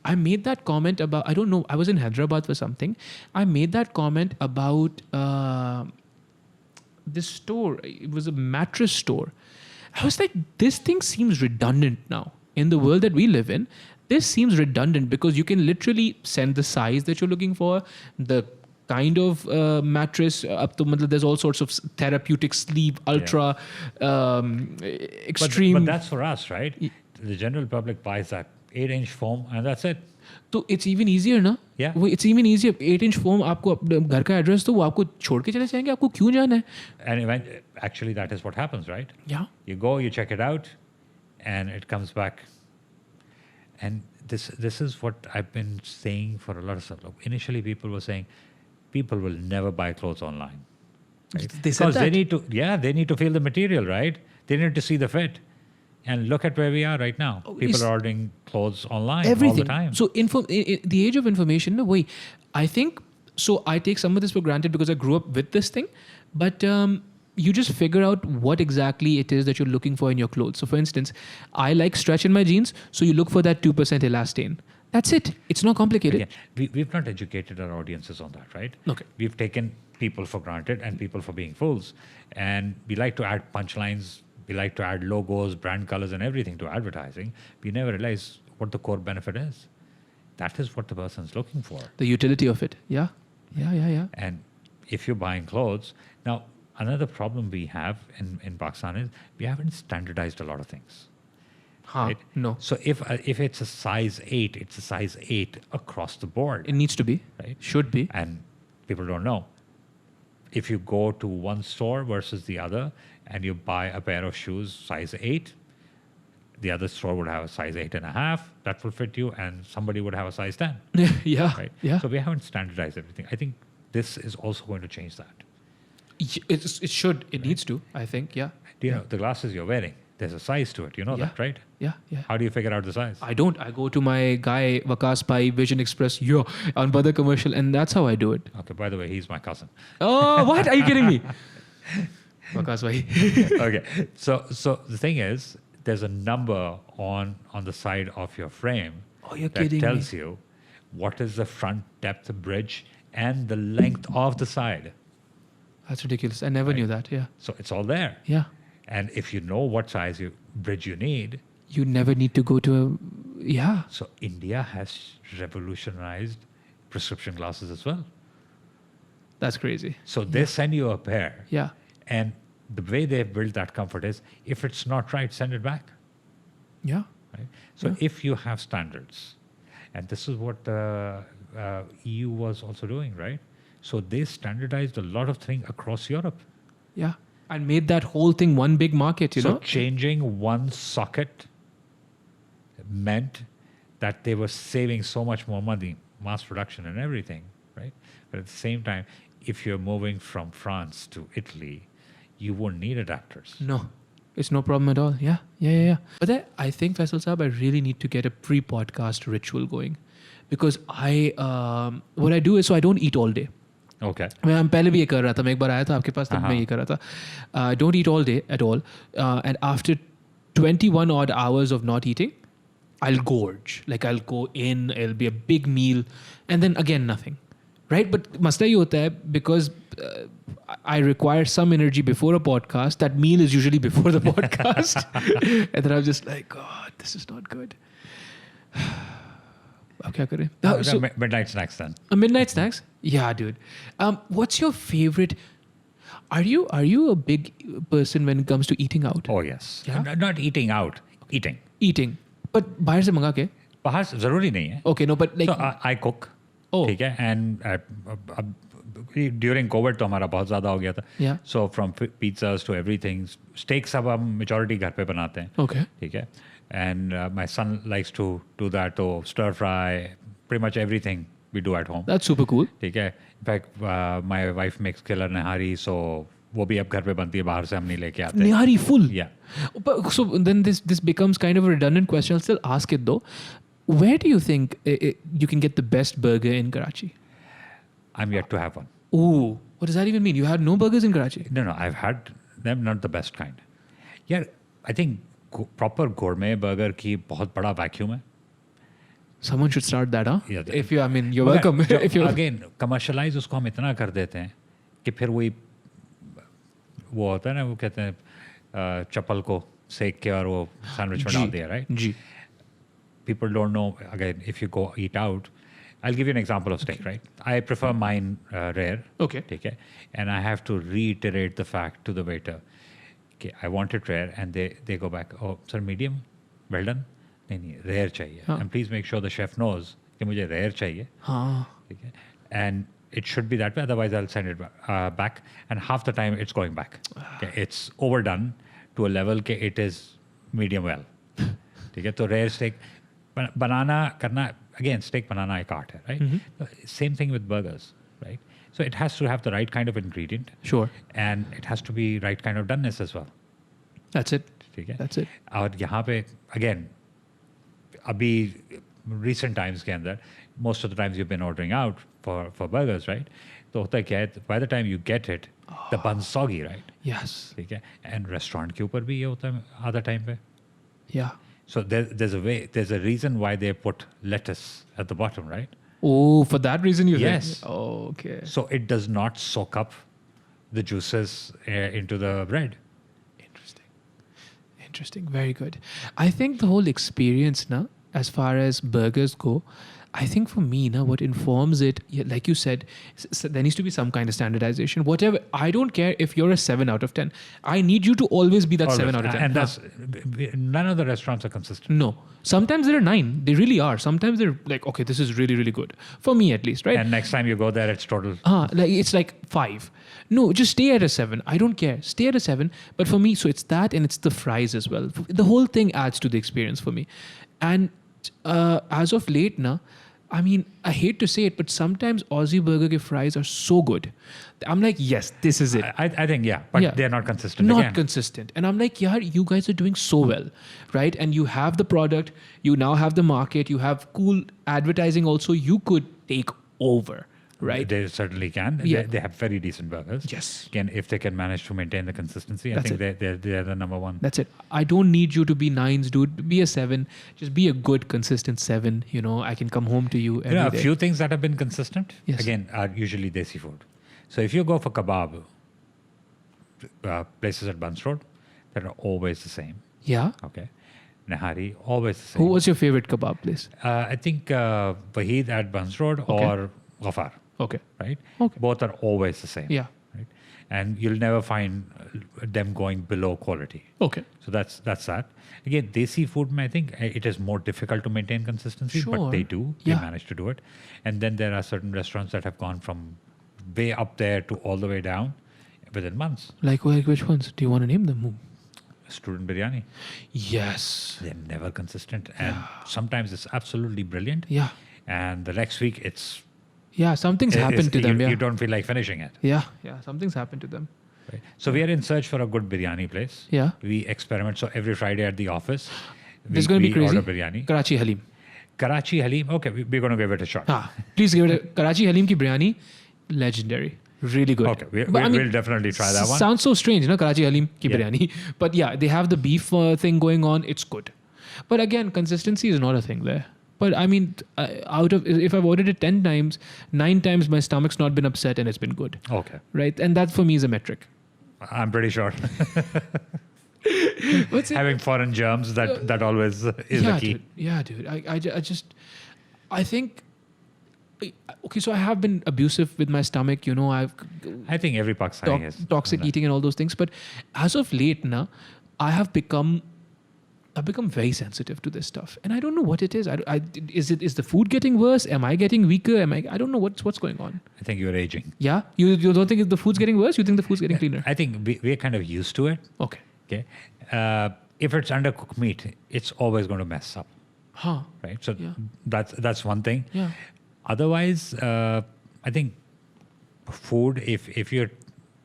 I made that comment about, I don't know, I was in Hyderabad for something. I made that comment about this store. It was a mattress store. I was like, this thing seems redundant now. In the world that we live in, this seems redundant because you can literally send the size that you're looking for, the kind of mattress, there's all sorts of therapeutic sleep, ultra, extreme. But that's for us, right? The general public buys that 8-inch foam and that's it. तो it's even easier ना. Yeah. वो it's even easier. 8-inch foam आपको घर का address तो वो आपको छोड़ के चले जाएंगे. आपको क्यों जाना है? And actually that is what happens, right? Yeah. You go, you check it out, and it comes back. And this is what I've been saying for a lot of stuff. Initially, people were saying people will never buy clothes online. Right? They said because that. they need to feel the material, right? They need to see the fit. And look at where we are right now. People are ordering clothes online all the time. So the age of information, no way. I think, so I take some of this for granted because I grew up with this thing, but you just figure out what exactly it is that you're looking for in your clothes. So for instance, I like stretch in my jeans, so you look for that 2% elastane. That's it. It's not complicated. Again, we've not educated our audiences on that, right? Okay. We've taken people for granted and people for being fools. And we like to add punchlines. We like to add logos, brand colors, and everything to advertising. We never realize what the core benefit is. That is what the person's looking for. The utility of it. Yeah. And if you're buying clothes, now another problem we have in Pakistan is we haven't standardized a lot of things. Right? No. So if it's a size 8, it's a size 8 across the board. It needs to be. Right? Should be. And people don't know. If you go to one store versus the other and you buy a pair of shoes size 8, the other store would have a size 8.5 that will fit you, and somebody would have a size 10. Yeah. Right? Yeah. So we haven't standardized everything. I think this is also going to change that. It should. It needs to, I think. Yeah. Do you know the glasses you're wearing? There's a size to it. You know that, right? Yeah. How do you figure out the size? I don't. I go to my guy, Vakas Pai, Vision Express, on Badr Commercial, and that's how I do it. Okay, by the way, he's my cousin. Oh, what? Are you kidding me? Vakas Pai. Okay, so the thing is, there's a number on the side of your frame that tells you what is the front depth bridge and the length of the side. That's ridiculous. I never knew that. Yeah. So it's all there. Yeah. And if you know what size bridge you need, you never need to go to a. So India has revolutionized prescription glasses as well. That's crazy. So they send you a pair. Yeah. And the way they've built that comfort is, if it's not right, send it back. Yeah. Right? So if you have standards, and this is what the EU was also doing, right? So they standardized a lot of things across Europe. Yeah. And made that whole thing one big market, you So know? changing one socket meant that they were saving so much more money, mass production and everything, right? But at the same time, if you're moving from France to Italy, you won't need adapters. No. It's no problem at all. Yeah. But I think, Faisal Saab, I really need to get a pre-podcast ritual going. Because what I do is, so I don't eat all day. Okay. मैं पहले भी ये कर रहा था मैं एक बार आया था आपके पास तब मैं ये कर रहा था don't eat all day at all and after 21 odd hours of not eating I'll gorge like I'll go in it'll be a big meal and then again nothing right but मसला ये होता है because I require some energy before a podcast that meal is usually before the podcast and then I'm just like God this is not good अब क्या करें midnight snacks then. Midnight snacks? Yeah, dude. What's your favorite? Are you a big person when it comes to eating out? Oh yes. Yeah? Not eating out, eating. Eating. But बाहर से मंगा के? बाहर से ज़रूरी नहीं है. Okay, no, but like. So I cook. Oh. ठीक है and during COVID तो हमारा बहुत ज़्यादा हो गया था. Yeah. So from pizzas to everything, steaks सब हम majority घर पे बनाते हैं. Okay. ठीक है. And my son likes to do that. So stir fry, pretty much everything we do at home. That's super cool. ठीक है. In fact, my wife makes killer nihari, so वो भी अब घर पे बनती है बाहर से हम नहीं लेके आते. Nihari full. Yeah. But, so then this becomes kind of a redundant question. I'll still ask it though. Where do you think you can get the best burger in Karachi? I'm yet to have one. Ooh, what does that even mean? You had no burgers in Karachi? No, I've had them, not the best kind. Yeah, I think proper gourmet burger की बहुत बड़ा vacuum है. Someone should start that, huh? Yeah, if you, I mean, you're welcome. If you again commercialize उसको हम इतना कर देते हैं कि फिर वही वो होता है ना वो कहते हैं चप्पल को सेक के और वो सैंडविच में डाल दिया, right? Ji. People don't know. Again, if you go eat out, I'll give you an example of steak, right? I prefer mine rare. Okay. Okay. And I have to reiterate the fact to the waiter. Okay, I want it rare, and they go back. Oh, sir, medium, well done. नहीं rare चाहिए. And please make sure the chef knows कि मुझे rare चाहिए. हाँ. Okay. And it should be that way. Otherwise, I'll send it back. And half the time, it's going back. Okay. It's overdone to a level that it is medium well. ठीक है. तो rare steak बनाना करना again steak बनाना एक art है, right? Mm-hmm. Same thing with burgers, right? So it has to have the right kind of ingredient. Sure. And it has to be right kind of doneness as well. That's it. ठीक है. That's it. और यहाँ पे again अभी recent times के अंदर most of the times you've been ordering out for burgers, right? तो होता क्या है by the time you get it the bun's soggy, right? Yes. ठीक है. And restaurant के ऊपर भी ये होता है आधा time पे. Yeah. So there's a reason why they put lettuce at the bottom, right? Oh, for that reason you think? Yes. Oh, okay. So it does not soak up the juices into the bread. Interesting. Very good. I think the whole experience now, as far as burgers go, I think for me now, what informs it, like you said, there needs to be some kind of standardization. Whatever. I don't care if you're a 7 out of 10. I need you to always be that Always. 7 out of 10. And that's none of the restaurants are consistent. No. Sometimes they're 9. They really are. Sometimes they're like, okay, this is really, really good. For me at least, right? And next time you go there, it's total. It's like 5. No, just stay at a 7. I don't care. Stay at a 7. But for me, so it's that and it's the fries as well. The whole thing adds to the experience for me. And as of late now, I mean, I hate to say it, but sometimes Aussie burger ke fries are so good. I'm like, yes, this is it. I think, yeah, but they're not consistent. Not consistent. And I'm like, yeah, you guys are doing so well, right? And you have the product, you now have the market, you have cool advertising also. You could take over, right? They certainly can. Yeah. They have very decent burgers. Yes. Again, if they can manage to maintain the consistency, I think they're the number one. That's it. I don't need you to be 9s, dude. Be a 7. Just be a good, consistent 7. You know, I can come home to you every a day. few things that have been consistent, Yes. again, are usually desi food. So if you go for kebab, places at Buns Road, that are always the same. Yeah? Okay. Nahari, always the same. Who was your favorite kebab place? I think Waheed at Buns Road or Ghafar. Okay. Right? Okay. Both are always the same. Yeah. Right? and you'll never find them going below quality. Okay. So that's that. Again, desi food, I think it is more difficult to maintain consistency, but Sure. they do. Yeah. They manage to do it. And then there are certain restaurants that have gone from way up there to all the way down within months. Like which ones? Do you want to name them? Student biryani. Yes. They're never consistent. And sometimes it's absolutely brilliant. Yeah. And the next week it's... Yeah, something's happened to them. You don't feel like finishing it. Yeah, something's happened to them. Right. So we are in search for a good biryani place. Yeah. We experiment. So every Friday at the office, This is going to be crazy. order biryani. Karachi Halim. Karachi Halim. Okay, we're going to give it a shot. Please give it a Karachi Halim ki biryani. Legendary. Really good. Okay, we'll definitely try that one. Sounds so strange, Karachi Halim ki biryani. But yeah, they have the beef thing going on. It's good. But again, consistency is not a thing there. But I mean, if I've ordered it 10 times, 9 times my stomach's not been upset and it's been good. Okay. Right? And that for me is a metric. I'm pretty sure. Having foreign germs, that always is the key. Dude. Yeah, dude. I think, okay, so I have been abusive with my stomach, I think every Pakistani is. Toxic eating and all those things. But as of late, I've become very sensitive to this stuff, and I don't know what it is. Is the food getting worse? Am I getting weaker? I don't know what's going on. I think you're aging. Yeah, you don't think the food's getting worse? You think the food's getting cleaner? I think we're kind of used to it. Okay. If it's undercooked meat, it's always going to mess up. Huh. Right. So Yeah. that's one thing. Yeah. Otherwise, I think food, if you're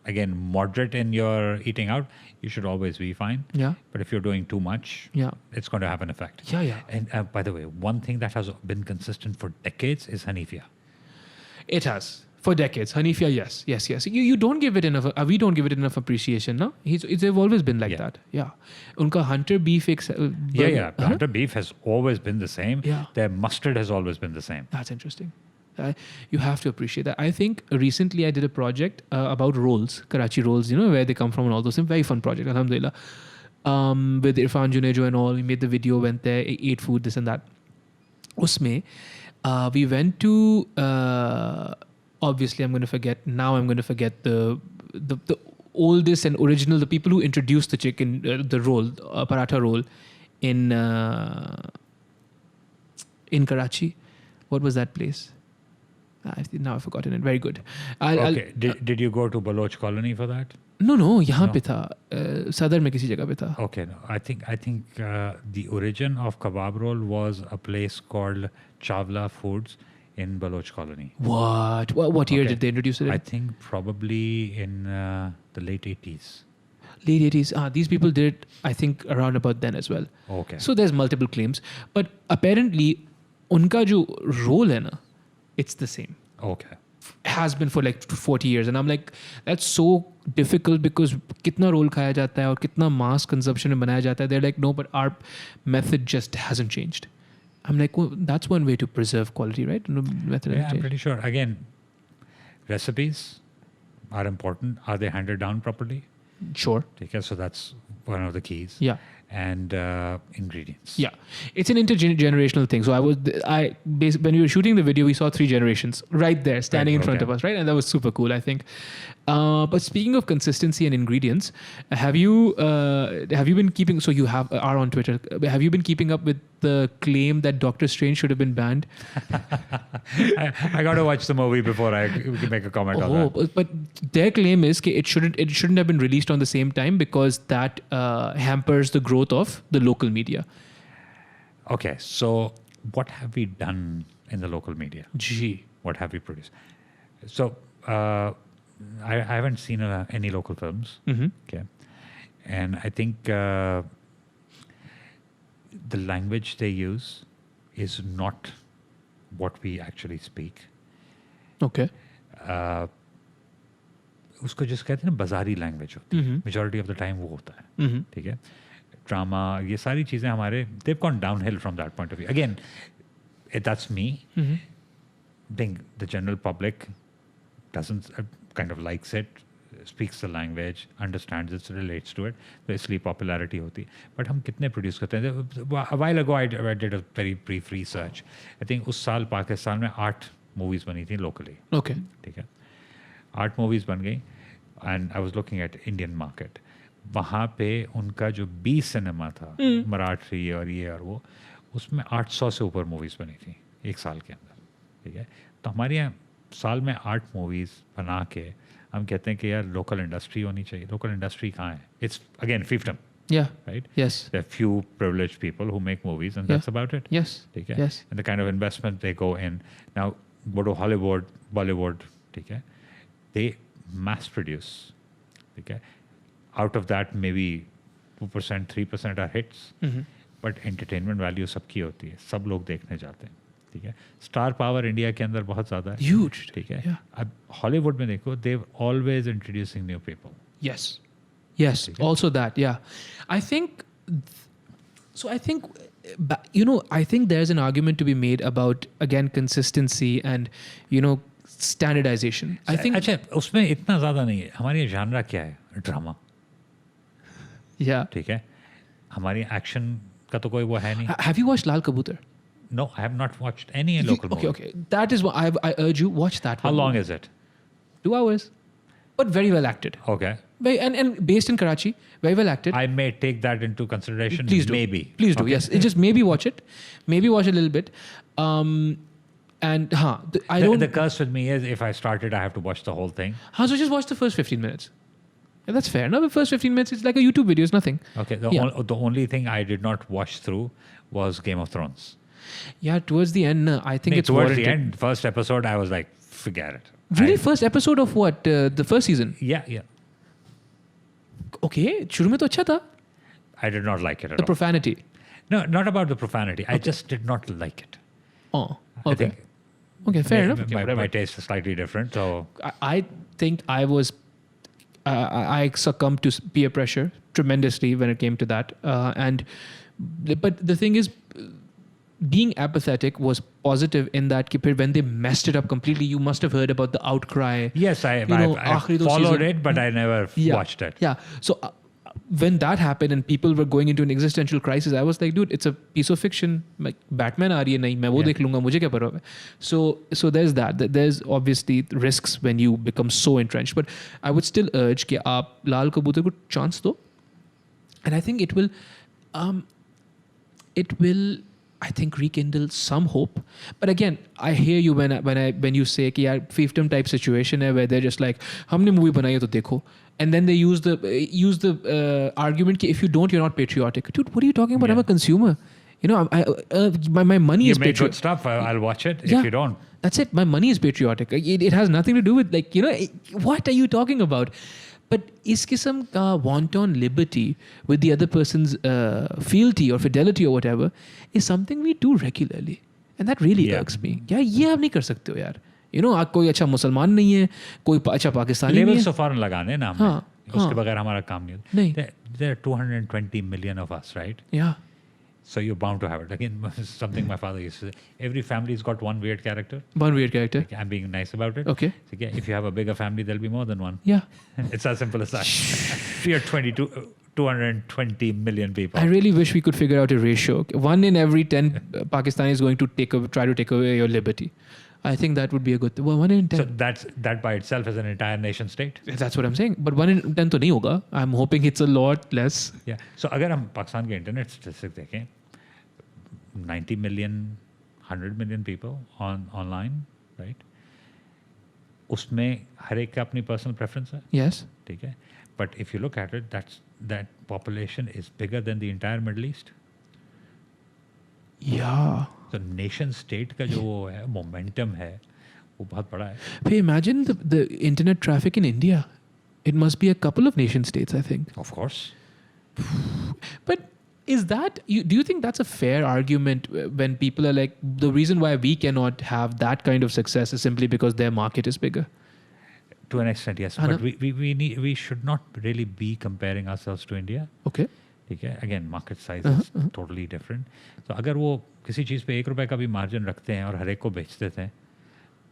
again moderate in your eating out, you should always be fine. Yeah. But if you're doing too much, Yeah. it's going to have an effect. Yeah. And by the way, one thing that has been consistent for decades is Hanifia. It has. For decades. Hanifia, yes. You don't give it enough, we don't give it enough appreciation, no? They've always been like that. Yeah. Unka hunter beef... Hunter beef has always been the same. Yeah. Their mustard has always been the same. That's interesting. You have to appreciate that. I think recently I did a project about rolls, Karachi rolls, where they come from and all those things. Very fun project, alhamdulillah. With Irfan Junejo and all, we made the video, went there, ate food, this and that. Usme, we went to... obviously, I'm going to forget the oldest and original, the people who introduced the chicken, the roll, paratha roll in Karachi. What was that place? Now I've forgotten it. Very good. Did you go to Baloch Colony for that? No, यहाँ पे था. Sadar में किसी जगह पे था. Okay, no. I think the origin of kebab roll was a place called Chawla Foods in Baloch Colony. What year did they introduce it in? I think probably in the late 80s. Late 80s. These people did it, I think, around about then as well. Okay. So there's multiple claims. But apparently, unka jo role hai na, it's the same. Okay. Has been for like 40 years. And I'm like, that's so difficult because kitna roll khaya jata hai aur kitna mass consumption mein banaya jata hai. They're like, no, but our method just hasn't changed. I'm like, well, that's one way to preserve quality, right? No method Yeah, I'm pretty sure. Again, recipes are important. Are they handed down properly? Sure. Okay, so that's one of the keys. Yeah. And ingredients. Yeah, it's an intergenerational thing. So when we were shooting the video, we saw 3 generations right there standing in front of us, right? And that was super cool, I think. But speaking of consistency and ingredients, have you been keeping? So you are on Twitter. Have you been keeping up with the claim that Doctor Strange should have been banned? I got to watch the movie before I can make a comment on that. But their claim is that it shouldn't have been released on the same time because that hampers the growth of the local media. Okay, so what have we done in the local media? What have we produced? So I haven't seen any local films. Mm-hmm. Okay, and I think the language they use is not what we actually speak. Okay. उसको जिस कहते हैं ना बाजारी language होती है, majority of the time वो होता है, ठीक है. ड्रामा, ये सारी चीज़ें हमारे they've gone downhill from that point of view. Again, that's me. I think the general public doesn't kind of likes it, speaks the language, understands it, relates to it. तो इसलिए popularity होती है. But हम कितने produce करते हैं? A while ago I did a very brief research. I think उस साल पाकिस्तान में 8 movies बनी थी locally. Okay. ठीक है. 8 movies बन गई. And I was looking at Indian market, वहाँ पे उनका जो बी सिनेमा था, मराठी और ये और वो, उसमें 800 से ऊपर मूवीज़ बनी थी एक साल के अंदर, ठीक है. तो हमारे यहाँ साल में 8 मूवीज़ बना के हम कहते हैं कि यार लोकल इंडस्ट्री होनी चाहिए. लोकल इंडस्ट्री कहाँ है? It's again fiefdom, Yeah. right? Yes. There are few privileged people who make movies and that's about it. Yes. ठीक है. Yes. And the kind of investment they go in. Now go to Hollywood, Bollywood, ठीक है. They mass produce, ठीक है. Out of that maybe 2%, 3% are hits. But entertainment value सबकी होती है, सब लोग देखने जाते हैं, ठीक है. स्टार पावर इंडिया के अंदर बहुत ज़्यादा है. Huge. ठीक है. Yeah. अब हॉलीवुड में देखो, they always introducing new people. Yes. Yes. Okay. Also that. Yeah. I think. So I think, I think there's an argument to be made about again consistency and standardization. I think. अच्छा उसमें इतना ज़्यादा नहीं है. हमारी genre क्या है? Drama. Yeah. ठीक है. हमारी एक्शन का तो कोई वो है नहीं. Have you watched Lal Kabutar? No, I have not watched any local movie. Okay. That is what I urge you watch that. How one. long is it? 2 hours, but very well acted. Okay. And based in Karachi, very well acted. I may take that into consideration. Please do. Maybe. Please do. Okay. Yes. Just maybe watch it. Maybe watch a little bit. And The curse with me is if I start it, I have to watch the whole thing. So just watch the first 15 minutes. Yeah, that's fair. No, the first 15 minutes, it's like a YouTube video. It's nothing. Okay. The only thing I did not watch through was Game of Thrones. Yeah, towards the end, I think it's towards warranted. the end, first episode, I was like, forget it. Really? First episode of what? The first season? Yeah. Okay. शुरू में तो अच्छा था. I did not like it at The all. profanity. No, not about the profanity. I just did not like it. Oh, I okay. think Okay, fair enough. Okay, my whatever. taste is slightly different. So I think I was I succumbed to peer pressure tremendously when it came to that, but the thing is, being apathetic was positive in that when they messed it up completely, you must have heard about the outcry. yes, I followed it, but I never watched it. Yeah. So when that happened and people were going into an existential crisis, I was like, dude, it's a piece of fiction. Like Batman aa rahi hai, nahi, main wo dekh lunga, mujhe kya parwa hai. So there's that. There's obviously risks when you become so entrenched. But I would still urge कि आप लाल कबूतर को chance दो, and I think it will, I think, rekindle some hope. But again, I hear you when you say कि यार fiefdom type situation है where they're just like हमने movie बनाई है तो देखो. And then they use the argument that if you don't, you're not patriotic. Dude, what are you talking about? I'm a consumer. My money is patriotic. You make good stuff. I'll watch it. Yeah. If you don't, that's it. My money is patriotic. It has nothing to do with what are you talking about? But is kisam ka wanton liberty with the other person's fealty or fidelity or whatever is something we do regularly, and that really irks me. Yeah, ये आप नहीं कर सकते हो यार. आप कोई अच्छा मुसलमान नहीं है, कोई अच्छा पाकिस्तानी नहीं है. लेवल्स ऑफ फॉरेन लगाने ना हमने, उसके बगैर हमारा काम नहीं होता. There are 220 million of us, right? Yeah. So you're bound to have it. Again, something my father used to say. Every family's got one weird character. One weird character. Okay, I'm being nice about it. Okay. So, if you have a bigger family, there'll be more than one. Yeah. It's as simple as that. We are 220 million people. I really wish we could figure out a ratio. 1 in every 10 Pakistani is going to try to take away your liberty. I think that would be a good thing. Well, 1 in 10. So that by itself is an entire nation state. That's what I'm saying. But 1 in 10 तो नहीं होगा. I'm hoping it's a lot less. Yeah. So अगर हम पाकिस्तान के internet statistics देखें, 90 million, 100 million people online, right? उसमें हर एक का अपनी personal preference है. Yes. ठीक है. But if you look at it, that population is bigger than the entire Middle East. Yeah. So nation state का जो है momentum है वो बहुत बड़ा है. Hey, imagine the internet traffic in India. It must be a couple of nation states, I think. Of course. But is that do you think that's a fair argument when people are like, the reason why we cannot have that kind of success is simply because their market is bigger? To an extent, yes. But we should not really be comparing ourselves to India. Okay. ठीक है. Again, market size is totally different. So अगर वो किसी चीज़ पे ₹1 का भी margin रखते हैं और हर एक को बेच देते हैं,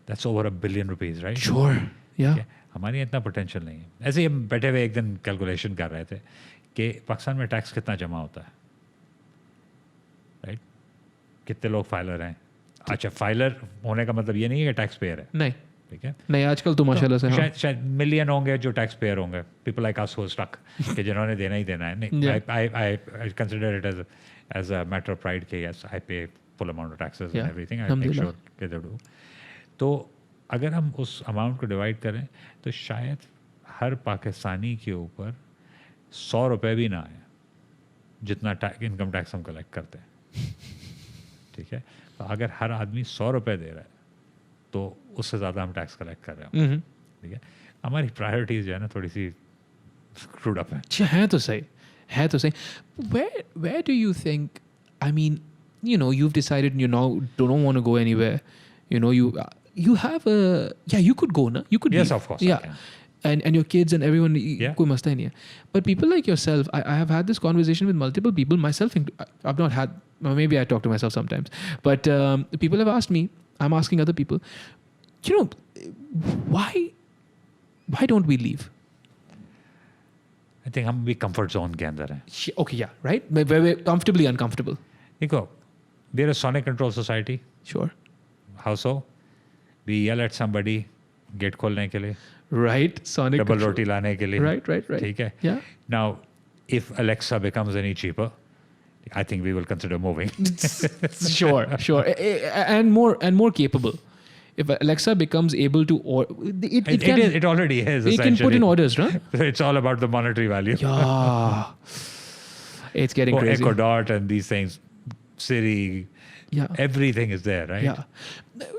that's over $1 billion, right? Sure. Yeah. हमारे यहाँ इतना पोटेंशियल नहीं है. ऐसे ही हम बैठे हुए एक दिन कैलकुलेशन कर रहे थे कि पाकिस्तान में टैक्स कितना जमा होता है, राइट? कितने लोग फाइलर हैं? अच्छा, फाइलर होने का मतलब ये नहीं है कि टैक्स पेयर है. नहीं. ठीक है. नहीं आजकल तो माशाल्लाह से शायद मिलियन होंगे जो टैक्स पेयर होंगे, people like us who stuck कि जिन्होंने देना ही देना है. नहीं, I consider it as a matter of pride कि yes I pay full amount of taxes and everything, I make sure कि दे डू. तो अगर हम उस अमाउंट को डिवाइड करें तो शायद हर पाकिस्तानी के ऊपर 100 रुपये भी ना आए जितना इनकम टैक्स हम कलेक्ट करते हैं. ठीक है, तो अगर हर आदमी 100 रुपये दे रहा है तो उससे ज़्यादा हम टैक्स कलेक्ट कर रहे हैं. ठीक है, हमारी प्रायोरिटीज़ जो है ना थोड़ी सी स्क्रूड अप है. है तो सही, है तो सही. Where do you think, I mean, you know, you've decided you now don't want to go anywhere. You know, you have a, you could go, na? You could Yes, leave. of course, I can. And your kids and everyone, Yeah. But people like yourself, I have had this conversation with multiple people, myself, I've not had, well, maybe I talk to myself sometimes, but people have asked me, I'm asking other people, you know, why don't we leave? I think हम भी comfort zone के अंदर हैं. Okay, yeah, right? We're comfortably uncomfortable. देखो, we're a sonic control society. Sure. How so? We yell at somebody, gate खोलने के लिए, Right, sonic double control. रोटी लाने के लिए. Right. ठीक है. Yeah. Now, if Alexa becomes any cheaper, I think we will consider moving. Sure. And more capable. If Alexa becomes able to, It already is. It can put in orders, right? It's all about the monetary value. Yeah. It's getting crazy. Echo Dot and these things, Siri, Yeah. everything is there, right? Yeah.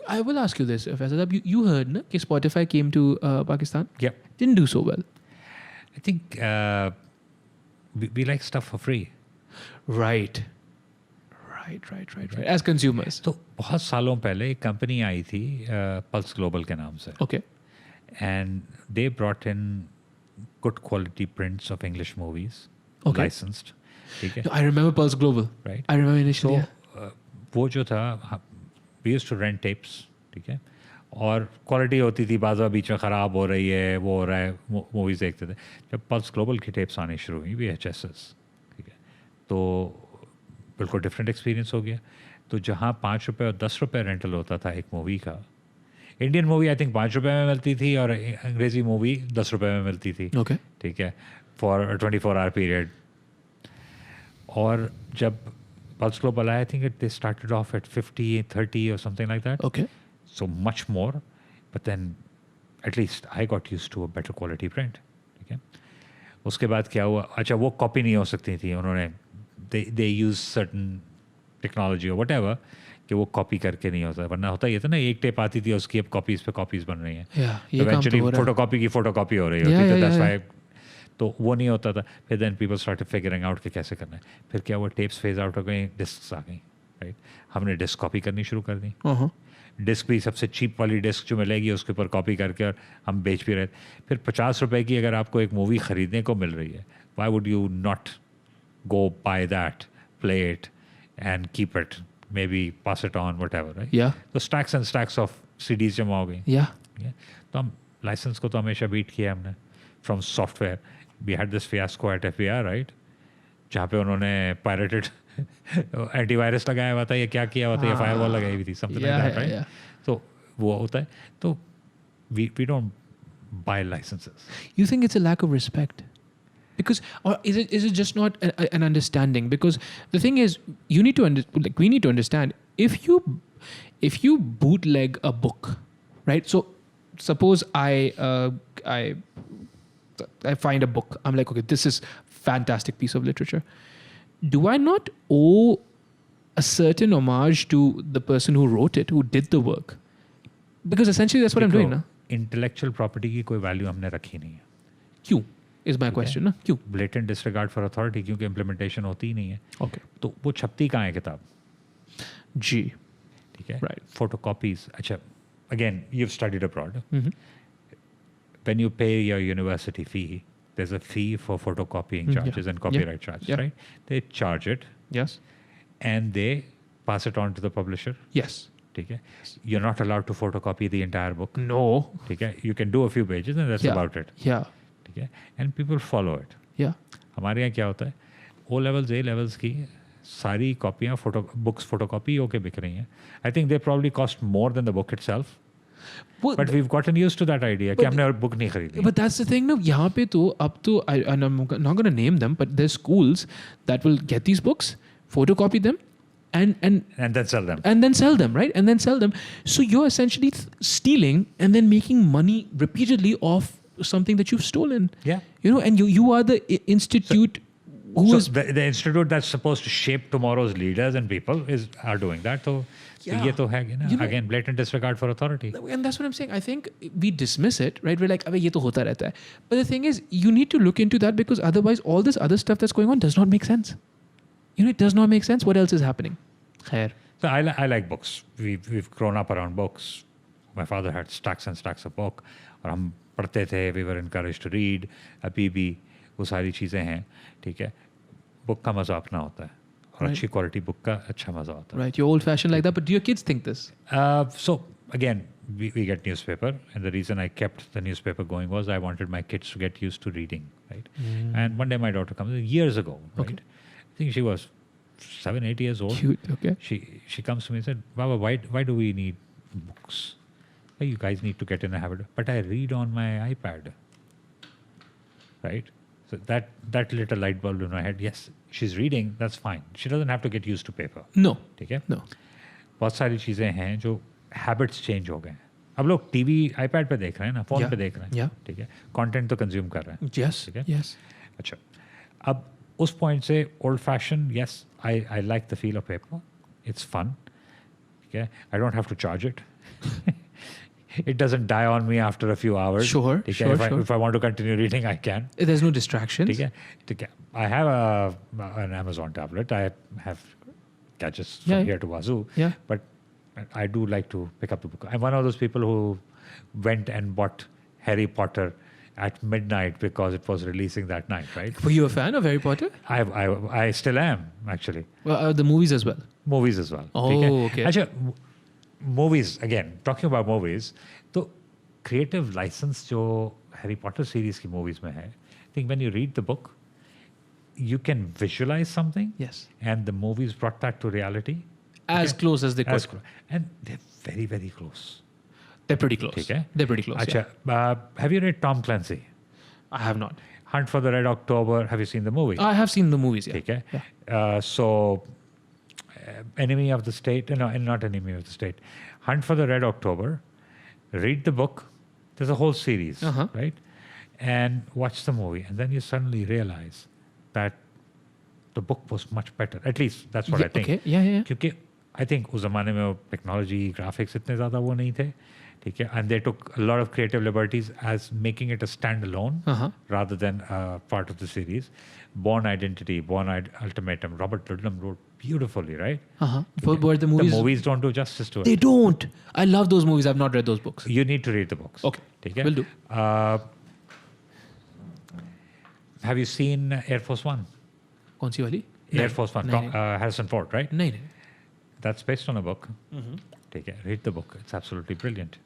I will ask you this, Faisal. You heard, na, कि Spotify came to Pakistan? Yep. Didn't do so well. I think we like stuff for free. Right. As consumers. तो बहुत सालों पहले एक company आई थी pulse global के नाम से. Okay. And they brought in good quality prints of English movies, Okay. licensed. ठीक है. I remember Pulse Global. Right. I remember initially. So वो जो था, we used to rent tapes. ठीक है. और क्वालिटी होती थी, बाज़ा बीच में ख़राब हो रही है, वो हो रहा है, मूवीज़ देखते थे. जब पल्स ग्लोबल की टेप्स आनी शुरू हुई, VHSs, ठीक है, तो बिल्कुल डिफरेंट एक्सपीरियंस हो गया. तो जहाँ 5 रुपये और 10 रुपये रेंटल होता था एक मूवी का, इंडियन मूवी आई थिंक 5 रुपये में मिलती थी और अंग्रेज़ी मूवी 10 रुपये में मिलती थी. Okay. ठीक है, फॉर 24 आवर पीरियड. और जब पल्स ग्लोबल आया, I think they started off at 50-30 और something like that. Okay. So much more, but then at least I got used to a better quality print. ठीक है. उसके बाद क्या हुआ, अच्छा वो कॉपी नहीं हो सकती थी, उन्होंने they use certain technology or whatever कि वो कॉपी करके नहीं होता, वरना होता ये था ना, एक टेप आती थी उसकी अब कॉपीज़ पे कॉपीज़ बन रही हैं. Eventually फोटोकॉपी की फोटोकॉपी हो रही होती है. That's why. तो वो नहीं होता था. फिर then people started figuring out कि कैसे करना है. फिर क्या हुआ, टेप्स फेज आउट हो गई, डिस्क्स आ गई. राइट, हमने डिस्क कॉपी करनी शुरू कर दी. डिस्क भी सबसे चीप वाली डिस्क जो मिलेगी उसके ऊपर कॉपी करके और हम बेच भी रहे. फिर 50 रुपए की अगर आपको एक मूवी ख़रीदने को मिल रही है, why would you not go by that, play it and keep it, maybe pass it on, whatever. तो stacks and stacks of CDs जमा हो गई. तो हम लाइसेंस को तो हमेशा बीट किया हमने from software. We had this fiasco at FBR, right, जहाँ पे उन्होंने पायरेटेड एंटीवायरस लगाया हुआ था, या क्या किया हुआ था, या फायरवॉल लगाई हुई थी, समथिंग लाइक दैट, राइट. तो वो होता है. तो we don't buy licenses. You think it's a lack of respect? Because, or is it just not an understanding? Because the thing is, you need to we need to understand, if you bootleg a book, right? So suppose I find a book, I'm like, okay, this is fantastic piece of literature. Do I not owe a certain homage to the person who wrote it, who did the work? Because essentially that's what I'm doing now. Intellectual property की कोई value हमने रखी नहीं है. क्यों is my question, ना? क्यों? Blatant disregard for authority, क्योंकि implementation होती ही नहीं है. Okay. तो वो छपती कहाँ है किताब? जी. ठीक है. Right. Photocopies. अच्छा, again, you've studied abroad. When you pay your university fee, there's a fee for photocopying charges and copyright charges, right? They charge it. Yes. And they pass it on to the publisher. Yes. ठीक है. You're not allowed to photocopy the entire book. No. ठीक है. You can do a few pages and that's about it. Yeah. ठीक है. And people follow it. Yeah. हमारे यहाँ क्या होता है, O levels, A levels की सारी कॉपियाँ बुक्स फोटोकॉपी होके बिक रही हैं. I think they probably cost more than the book itself. Well, But we've gotten used to that idea कि हमने book नहीं खरीदनी. but that's the thing, no? यहाँ पे तो अब तो and I'm not going to name them, but there's schools that will get these books, photocopy them, and And then sell them. and then sell them, right? And then sell them. So you're essentially stealing and then making money repeatedly off something that you've stolen. Yeah. You know, and you are the institute who So is the institute that's supposed to shape tomorrow's leaders and people are doing that. So Yeah. ये तो है कि ना, You know- again, blatant disregard for authority. And that's what I'm saying. I think we dismiss it, right? We're like, "Abhi, ye to hota rehta hai." But the thing is, you need to look into that because otherwise, all this other stuff that's going on does not make sense. You know, it does not make sense. What else is happening? Khair. So I like books. We've grown up around books. My father had stacks and stacks of book. और हम पढ़ते थे. We were encouraged to read. अभी भी वो सारी चीज़ें हैं. ठीक है. बुक का मज़ा अपना होता है. और अच्छी क्वालिटी बुक का अच्छा मज़ा होता है. Right. You're old-fashioned like that, but do your kids think this? So again, we get newspaper, and the reason I kept the newspaper going was I wanted my kids to get used to reading, right? And one day my daughter comes years ago, right? Okay. I think she was 7, 8 years old. Cute. Okay. She comes to me and said, "Baba, why do we need books? Hey, you guys need to get in a habit." But I read on my iPad, right? So that lit a light bulb in my head. Yes, she's reading. That's fine. She doesn't have to get used to paper. No. ठीक है? No. बहुत सारी चीज़ें हैं जो habits change हो गए हैं. अब लोग टीवी आईपैड पे देख रहे हैं ना, फोन Yeah. पे देख रहे हैं. Yeah. ठीक है. कंटेंट तो कंज्यूम कर रहे हैं. Yes. ठीक है. Yes. अच्छा. अब उस पॉइंट से old fashion, yes, I like the feel of paper. It's fun. ठीक है. I don't have to charge it. It doesn't die on me after a few hours. Sure, ठीक है? sure. If I want to continue reading, I can. There's no distractions. ठीक है. ठीक है. I have an Amazon tablet. I have gadgets from Yeah. here to Wazoo. Yeah. But I do like to pick up the book. I'm one of those people who went and bought Harry Potter at midnight because it was releasing that night, right? Were you a fan of Harry Potter? I still am, actually. Well, the movies as well. Movies as well. Oh, ठीक है? okay. अच्छा, movies, again, talking about movies, तो creative license जो Harry Potter series की movies में है, I think when you read the book, you can visualize something. Yes. And the movies brought that to reality. As Okay? close as they could. And they're very, very close. They're pretty close. ठीक है? They're pretty close. अच्छा, have you read Tom Clancy? Yeah. I have not. Hunt for the Red October. Have you seen the movie? I have seen the movies. Yeah. ठीक है? Yeah. So, Enemy of the State, no, not Enemy of the State. Hunt for the Red October. Read the book. There's a whole series, Uh-huh. right? And watch the movie. And then you suddenly realize that the book was much better. At least that's what Yeah, I think. okay. Yeah. क्योंकि I think उस ज़माने में technology graphics इतने ज़्यादा वो नहीं थे. ठीक है? And they took a lot of creative liberties as making it a standalone Uh-huh. rather than part of the series. Born Identity, Born Ultimatum, Robert Ludlum wrote beautifully, right? Uh-huh. But the movies. The movies don't do justice to it. They don't. I love those movies. I've not read those books. You need to read the books. Okay. ठीक है? Will do. Have you seen Air Force One? कौन सी वाली? Air Force One, नहीं, Harrison Ford, right? नहीं. That's based on a book. Take it. Read the book. It's absolutely brilliant.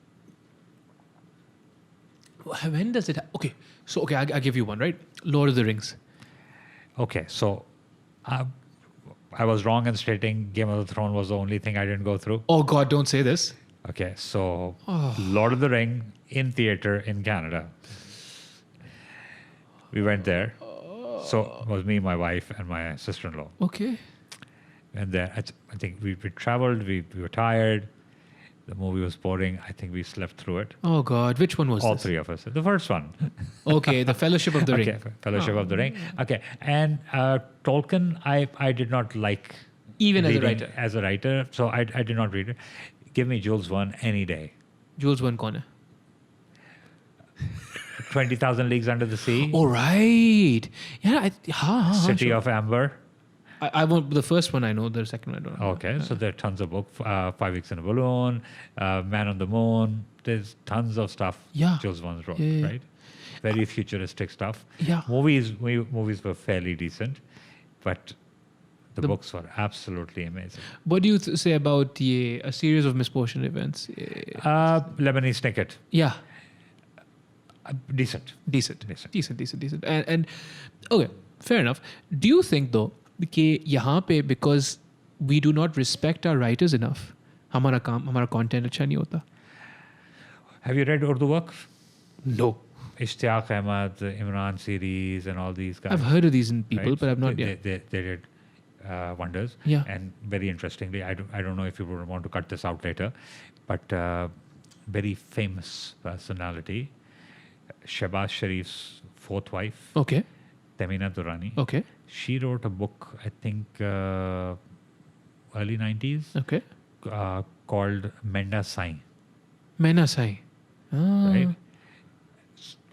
When does it? Okay. So okay, I'll give you one. Right. Lord of the Rings. Okay, so I was wrong in stating Game of the Throne was the only thing I didn't go through. Oh God! Don't say this. Okay, so Lord of the Ring in theater in Canada. We went there. So it was me, my wife, and my sister-in-law. Okay. And then I think we traveled. We were tired. The movie was boring. I think we slept through it. Oh God! Which one was All this? three of us. The first one. Okay, the Fellowship of the Ring. Okay, Fellowship of the Ring. Okay, and Tolkien, I did not like Even as a reading writer. As a writer, so I did not read it. Give me Jules Verne any day. Jules Verne कौन है? 20,000 Leagues Under the Sea. Oh right. Yeah. हाँ. City sure. of Amber. I won't. The first one I know. The second one I don't know. Okay, so there are tons of books. 5 Weeks in a Balloon, Man on the Moon. There's tons of stuff Yeah. Jules Verne wrote, Yeah. right? Very futuristic stuff. Yeah. Movies were fairly decent, but the books were absolutely amazing. What do you say about a series of misfortune events? Lemony Snicket, Yeah. decent. Decent. And okay, fair enough. Do you think though कि यहाँ पे because we do not respect our writers enough, हमारा content अच्छा नहीं होता? Have you read Urdu works? No. Ishtiyaq Ahmad, Imran series, and all these guys. I've heard of these people, right? but I've not they, yet. They did wonders. Yeah. And very interestingly, I don't know if you would want to cut this out later, but very famous personality, Shehbaz Sharif's fourth wife, Okay. Temina Durrani. Okay. She wrote a book, I think, early 90s, Okay. called Menda Sai, Maina Sai. Ah. right?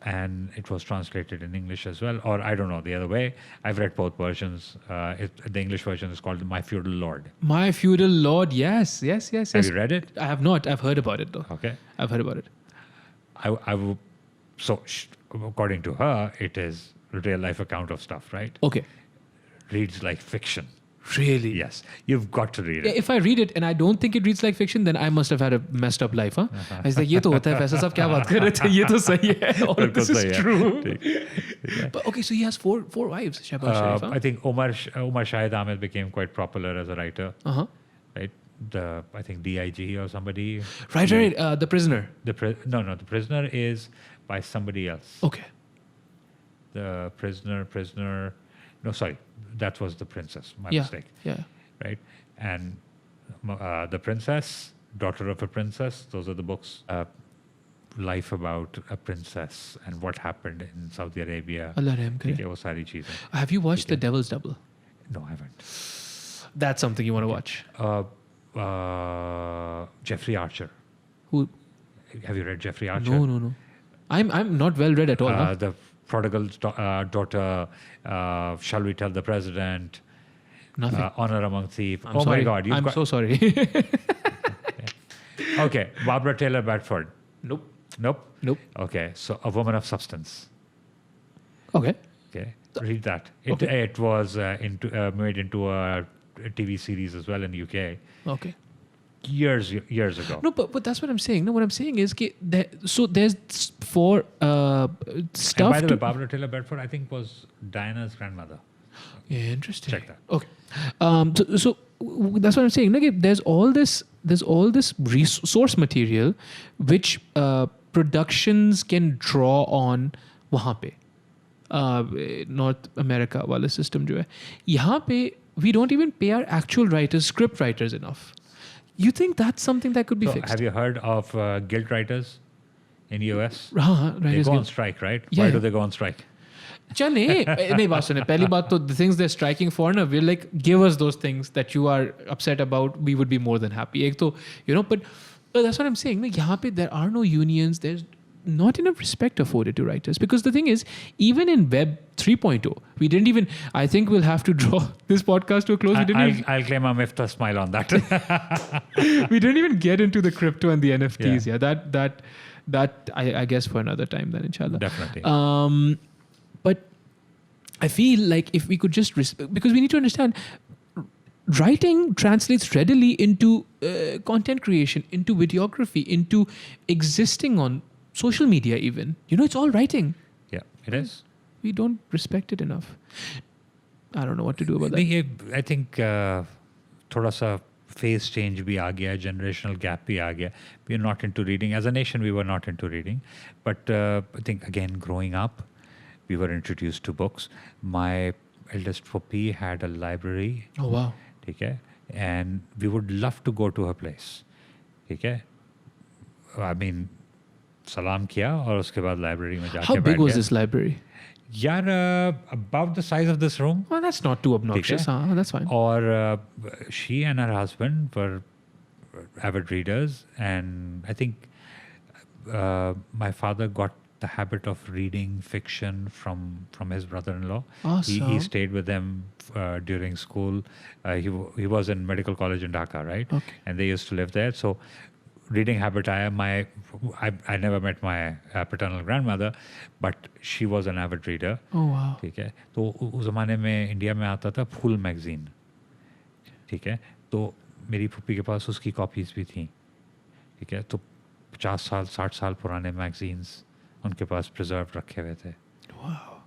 And it was translated in English as well, or I don't know, the other way. I've read both versions. The English version is called My Feudal Lord. My Feudal Lord. Yes. Have you read it? I have not. I've heard about it though. Okay. I've heard about it. According to her, it is a real life account of stuff, right? Okay. Reads like fiction. Really? Yes, you've got to read it. If I read it and I don't think it reads like fiction, then I must have had a messed up life, huh? I was like, ये तो होता है, Faisal साहब क्या बात कर रहे थे? ये तो सही है. All of this is true. But okay, so he has four wives, Shehbaz Sharif, huh? I think Omar Shahid Ahmed became quite popular as a writer, right? I think DIG or somebody. Right. The Prisoner. The Prisoner is by somebody else. Okay. The Prisoner. No, sorry, that was The Princess. My Yeah. mistake. Yeah. Right? And The Princess, Daughter of a Princess, those are the books. Life about a princess and what happened in Saudi Arabia. Allah Rahim ठीक करे. है, वो सारी चीजें. Have you watched The Devil's Double? No, I haven't. That's something you want to watch. Jeffrey Archer. Who? Have you read Jeffrey Archer? No. I'm not well read at all. Huh? The prodigal daughter, Shall We Tell the President? Nothing. Honor Among Thieves. I'm Oh sorry. my God. I'm so sorry. Okay, Barbara Taylor Bedford. Nope. Okay, so A Woman of Substance. Okay. Okay, read that. Okay. It was made into a TV series as well in the UK Okay. years ago. No, but that's what I'm saying. No, what I'm saying is there's for stuff. And by the way, Barbara Taylor Bedford, I think, was Diana's grandmother. Yeah, interesting. Check that. Okay. So that's what I'm saying. Like, there's all this resource material which productions can draw on वहाँ पे North America वाला system जो है यहाँ पे we don't even pay our actual writers, script writers enough. You think that's something that could be fixed? Have you heard of guild writers in US? हाँ, They writers go on guild. strike, right? Yeah, Why yeah. do they go on strike? नहीं बात सुने पहली बात तो the things they're striking for ना we're like give us those things that you are upset about, we would be more than happy. एक तो but that's what I'm saying ना यहाँ पे there are no unions, there's not enough respect afforded to writers, because the thing is, even in Web 3.0 we didn't even, I think we'll have to draw this podcast to a close. I'll claim a Mifta smile on that. We didn't even get into the crypto and the NFTs. Yeah, that I guess for another time then, inshallah. Definitely. But I feel like if we could just because we need to understand, writing translates readily into content creation, into videography, into existing on social media even. It's all writing. Yeah, it is. We don't respect it enough. I don't know what to do about that. I think थोड़ा सा phase change भी आ गया, generational gap भी आ गया. We are not into reading. As a nation, we were not into reading. But I think, again, growing up, we were introduced to books. My eldest puppy had a library. Oh, wow. Okay? And we would love to go to her place. Okay? I mean, salam kiya और उसके बाद library में जाके How big बैठ was गया. this library? यार about the size of this room. Well, that's not too obnoxious. That's fine. Or she and her husband were avid readers, and I think my father got the habit of reading fiction from his brother-in-law. Awesome. He stayed with them during school. He was in medical college in Dhaka, right? Okay. And they used to live there. So reading habit I never met my paternal grandmother, but she was an avid reader. Oh, wow. ठीक है, तो उस ज़माने में India में आता था full magazine. ठीक है, तो मेरी फूफी के पास उसकी कॉपीज़ भी थी. ठीक है, तो 50 साल 60 साल पुराने मैगज़ीन्स उनके पास प्रिजर्व रखे हुए थे. Wow.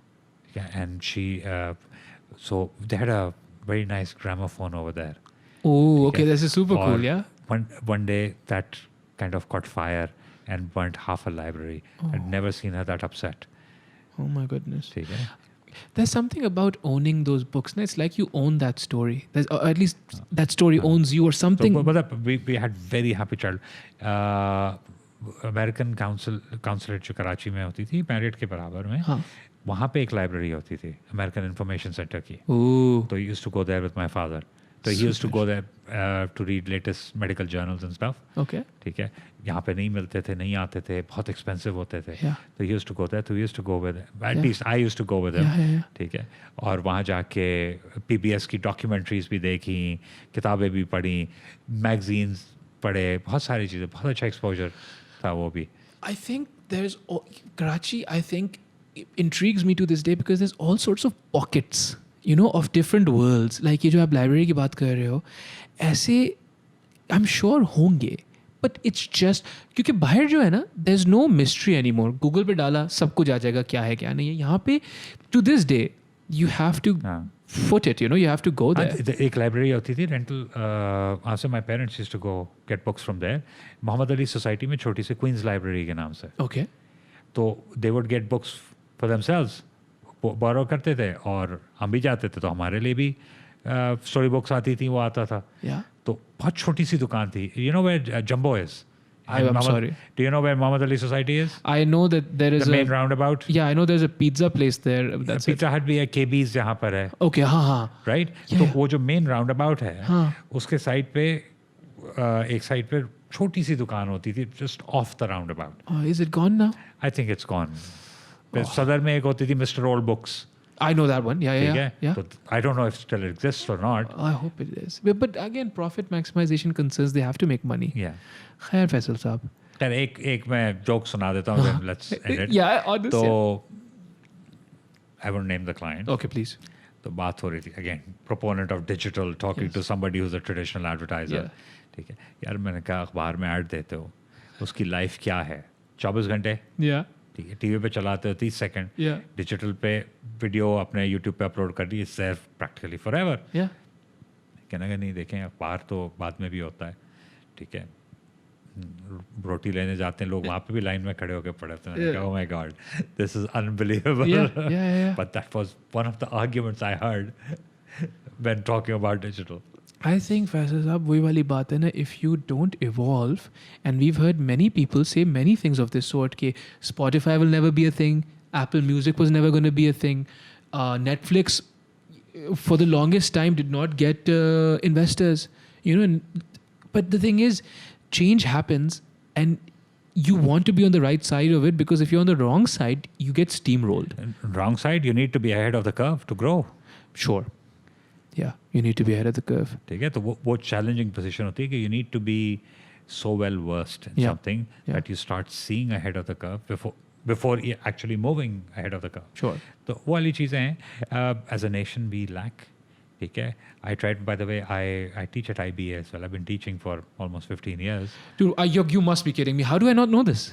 ठीक है, and she so they had a very nice gramophone over there. Oh, okay. This is super cool, yeah? One day that kind of caught fire, and burnt half a library. I'd never seen her that upset. Oh my goodness. ठीक है? There's something about owning those books. No? It's like you own that story. Or at least that story owns you or something. So, but we had very happy child. American consulate जो कराची में होती थी merit के बराबर में वहाँ पे एक लाइब्रेरी होती थी अमेरिकन इंफॉर्मेशन सेंटर की तो he used to go there with my father तो he used to go there to read latest medical journals and stuff okay ठीक है यहाँ पे नहीं मिलते थे नहीं आते थे बहुत एक्सपेंसिव होते थे तो he used to go there तो he used to go with at least I used to go with him ठीक है और वहाँ जाके पीबीएस की डॉक्यूमेंट्रीज भी देखी किताबें भी पढ़ी मैगजीन्स पढ़े बहुत सारी चीज़ें बहुत अच्छा एक्सपोजर था वो भी I think there's Karachi I think intrigues me to this day because there's all sorts of pockets you know of different worlds like ये जो आप library की बात कर रहे हो ऐसे I'm sure होंगे but it's just क्योंकि बाहर जो है ना there's no mystery anymore Google पे डाला सब कुछ आ जाएगा क्या है क्या नहीं है यहाँ पे to this day you have to foot it you know you have to go there एक लाइब्रेरी होती थी rental after my parents used to go get books from there Mohammad Ali society में छोटी सी क्वींस लाइब्रेरी के नाम से okay तो they would get books for themselves borrow करते थे और हम भी जाते थे तो हमारे लिए भी स्टोरी बुक्स आती थी वो आता था yeah तो बहुत छोटी सी दुकान थी you know where Jumbo is I'm sorry. Do you know where Muhammad Ali Society is? I know that there is the main roundabout. Yeah, I know there's a pizza place there. That's Pizza Hut भी है, KB's जहाँ पर है. Okay, हाँ. Right? Yeah. तो वो जो main roundabout है, उसके साइड पे एक साइड पे छोटी सी दुकान होती थी, just off the roundabout. Is it gone now? I think it's gone. सदर में एक होती थी Mr. Old Books. I know that one. Yeah. So I don't know if it still exists or not. I hope it is. But again, profit maximization concerns, they have to make money. Yeah. खैर फैसल साहब. यार एक मैं joke सुना देता हूँ. Then let's end it. Yeah, on this. तो I won't name the client. Okay, please. तो बात हो रही थी again proponent of digital talking to somebody who's a traditional advertiser. ठीक है यार मैंने कहा अखबार में ऐड देते हो उसकी लाइफ क्या है 24 घंटे Yeah. ठीक है टीवी पे चलाते हो 30 सेकंड Yeah. डिजिटल पे वीडियो अपने यूट्यूब पे अपलोड कर दी it's there practically forever Yeah. कहना कि नहीं देखें अखबार तो बाद में भी होता है ठीक है रोटी लेने जाते हैं लोग वहाँ पे भी लाइन में खड़े होकर पड़े थे मैंने कहा oh my God this is unbelievable Yeah. But that was one of the arguments I heard when talking about digital I think Faisal साहब वही वाली बात है ना if you don't evolve and we've heard many people say many things of this sort कि Spotify will never be a thing, Apple Music was never going to be a thing, Netflix for the longest time did not get investors, you know. But the thing is, change happens, and you want to be on the right side of it because if you're on the wrong side, you get steamrolled. Wrong side, you need to be ahead of the curve to grow. Sure. Yeah, you need to be ahead of the curve. ठीक है तो वो challenging position होती है कि you need to be so well versed in something that you start seeing ahead of the curve before actually moving ahead of the curve. Sure. तो वो वाली चीज़ें हैं as a nation we lack. ठीक है I tried by the way I teach at IBA as well. I've been teaching for almost 15 years. Dude, you must be kidding me. How do I not know this?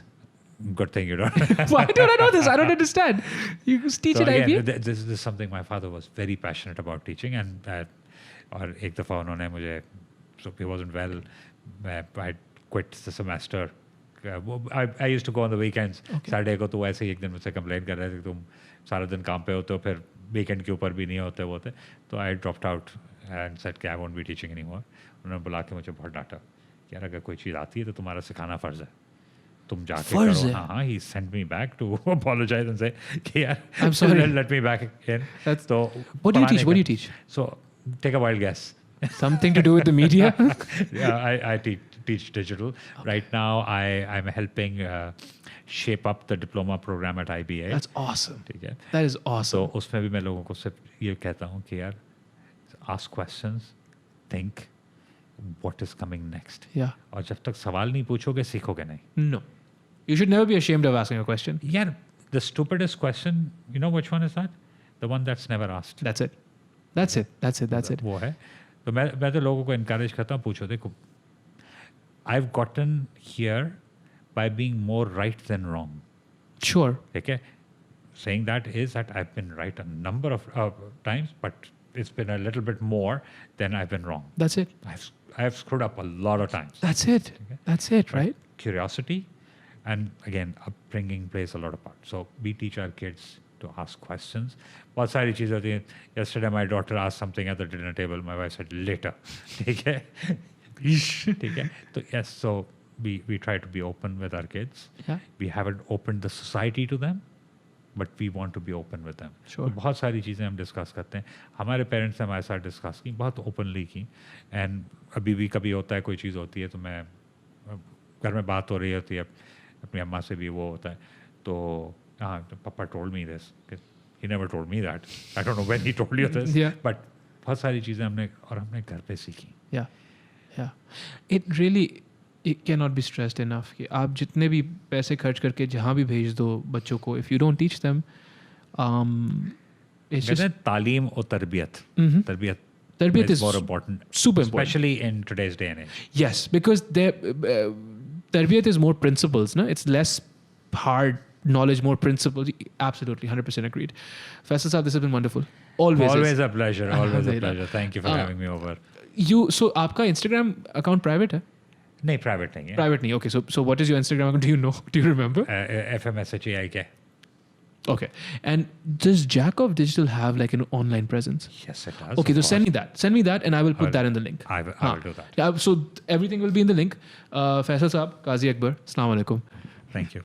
Good thing you don't. Why don't I know this? I don't understand. You teach at IBA? This is something my father was very passionate about teaching and और एक दफ़ा उन्होंने मुझे so he wasn't well I quit the semester I used to go on the weekends Saturday को तो ऐसे ही एक दिन मुझसे कंप्लेन कर रहे थे तुम सारा दिन काम पे होते हो फिर वीकेंड के ऊपर भी नहीं होते वो होते तो I dropped out and said कि I won't be teaching anymore उन्होंने बुला के मुझे बहुत डांटा कि यार अगर कोई चीज़ आती है तो तुम्हारा सिखाना फ़र्ज़ है तुम जाके करो हाँ he sent me back to apologize and say कि यार I'm sorry let me back again so what do you teach so take a wild guess something to do with the media yeah I teach digital right now I'm helping shape up the diploma program at IBA that's awesome ठीक है that is awesome तो उसमें भी मैं लोगों को सिर्फ ये कहता हूँ कि यार ask questions think what is coming next yeah और जब तक सवाल नहीं पूछोगे सीखोगे नहीं no you should never be ashamed of asking a question यार the stupidest question you know which one is that the one that's never asked that's it वो है तो मैं तो लोगों को encourage करता हूँ पूछो देखो I've gotten here by being more right than wrong sure ठीक है saying that is that I've been right a number of times but it's been a little bit more than I've been wrong that's it I've screwed up a lot of times that's it right curiosity And again, upbringing plays a lot of part. So we teach our kids to ask questions. बहुत सारी चीज़ें होती हैं. Yesterday my daughter asked something at the dinner table. My wife said later. ठीक है? ठीक है? So yes, so we try to be open with our kids. Yeah. We haven't opened the society to them, but we want to be open with them. Sure. तो बहुत सारी चीज़ें हम discuss करते हैं. हमारे पेरेंट्स ने हमारे साथ डिस्कस की, बहुत ओपनली की. एंड अभी भी कभी होता है, कोई चीज़ होती है तो मैं घर में बात हो रही होती है, अपनी अम्मा से भी वो होता है, तो हाँ, पापा told me this, he never told me that, I don't know when he told you this, but बहुत सारी चीज़ें हमने घर पे सीखी. या it really it can not be stressed enough कि आप जितने भी पैसे खर्च करके जहाँ भी भेज दो बच्चों को, if you don't teach them, तालीम और तरबियत is more important, super important, especially in today's day and age. Yes, because tarbiyat is more principles, no? It's less hard knowledge, more principles. Absolutely, 100% agreed. Faisal Saab, this has been wonderful. Always A pleasure. Always a pleasure. Thank you for having me over. So आपका Instagram account private है? नहीं, private नहीं है. Private नहीं. Okay, so what is your Instagram account? Do you know? Do you remember? FMSHAIK. Okay. And does Jack of Digital have like an online presence? Yes, it does. Okay, so send me that and I will put that in the link. I will do that. Yeah, so everything will be in the link. Faisal Saab, Kazi Akbar, Assalamu alaikum. Thank you.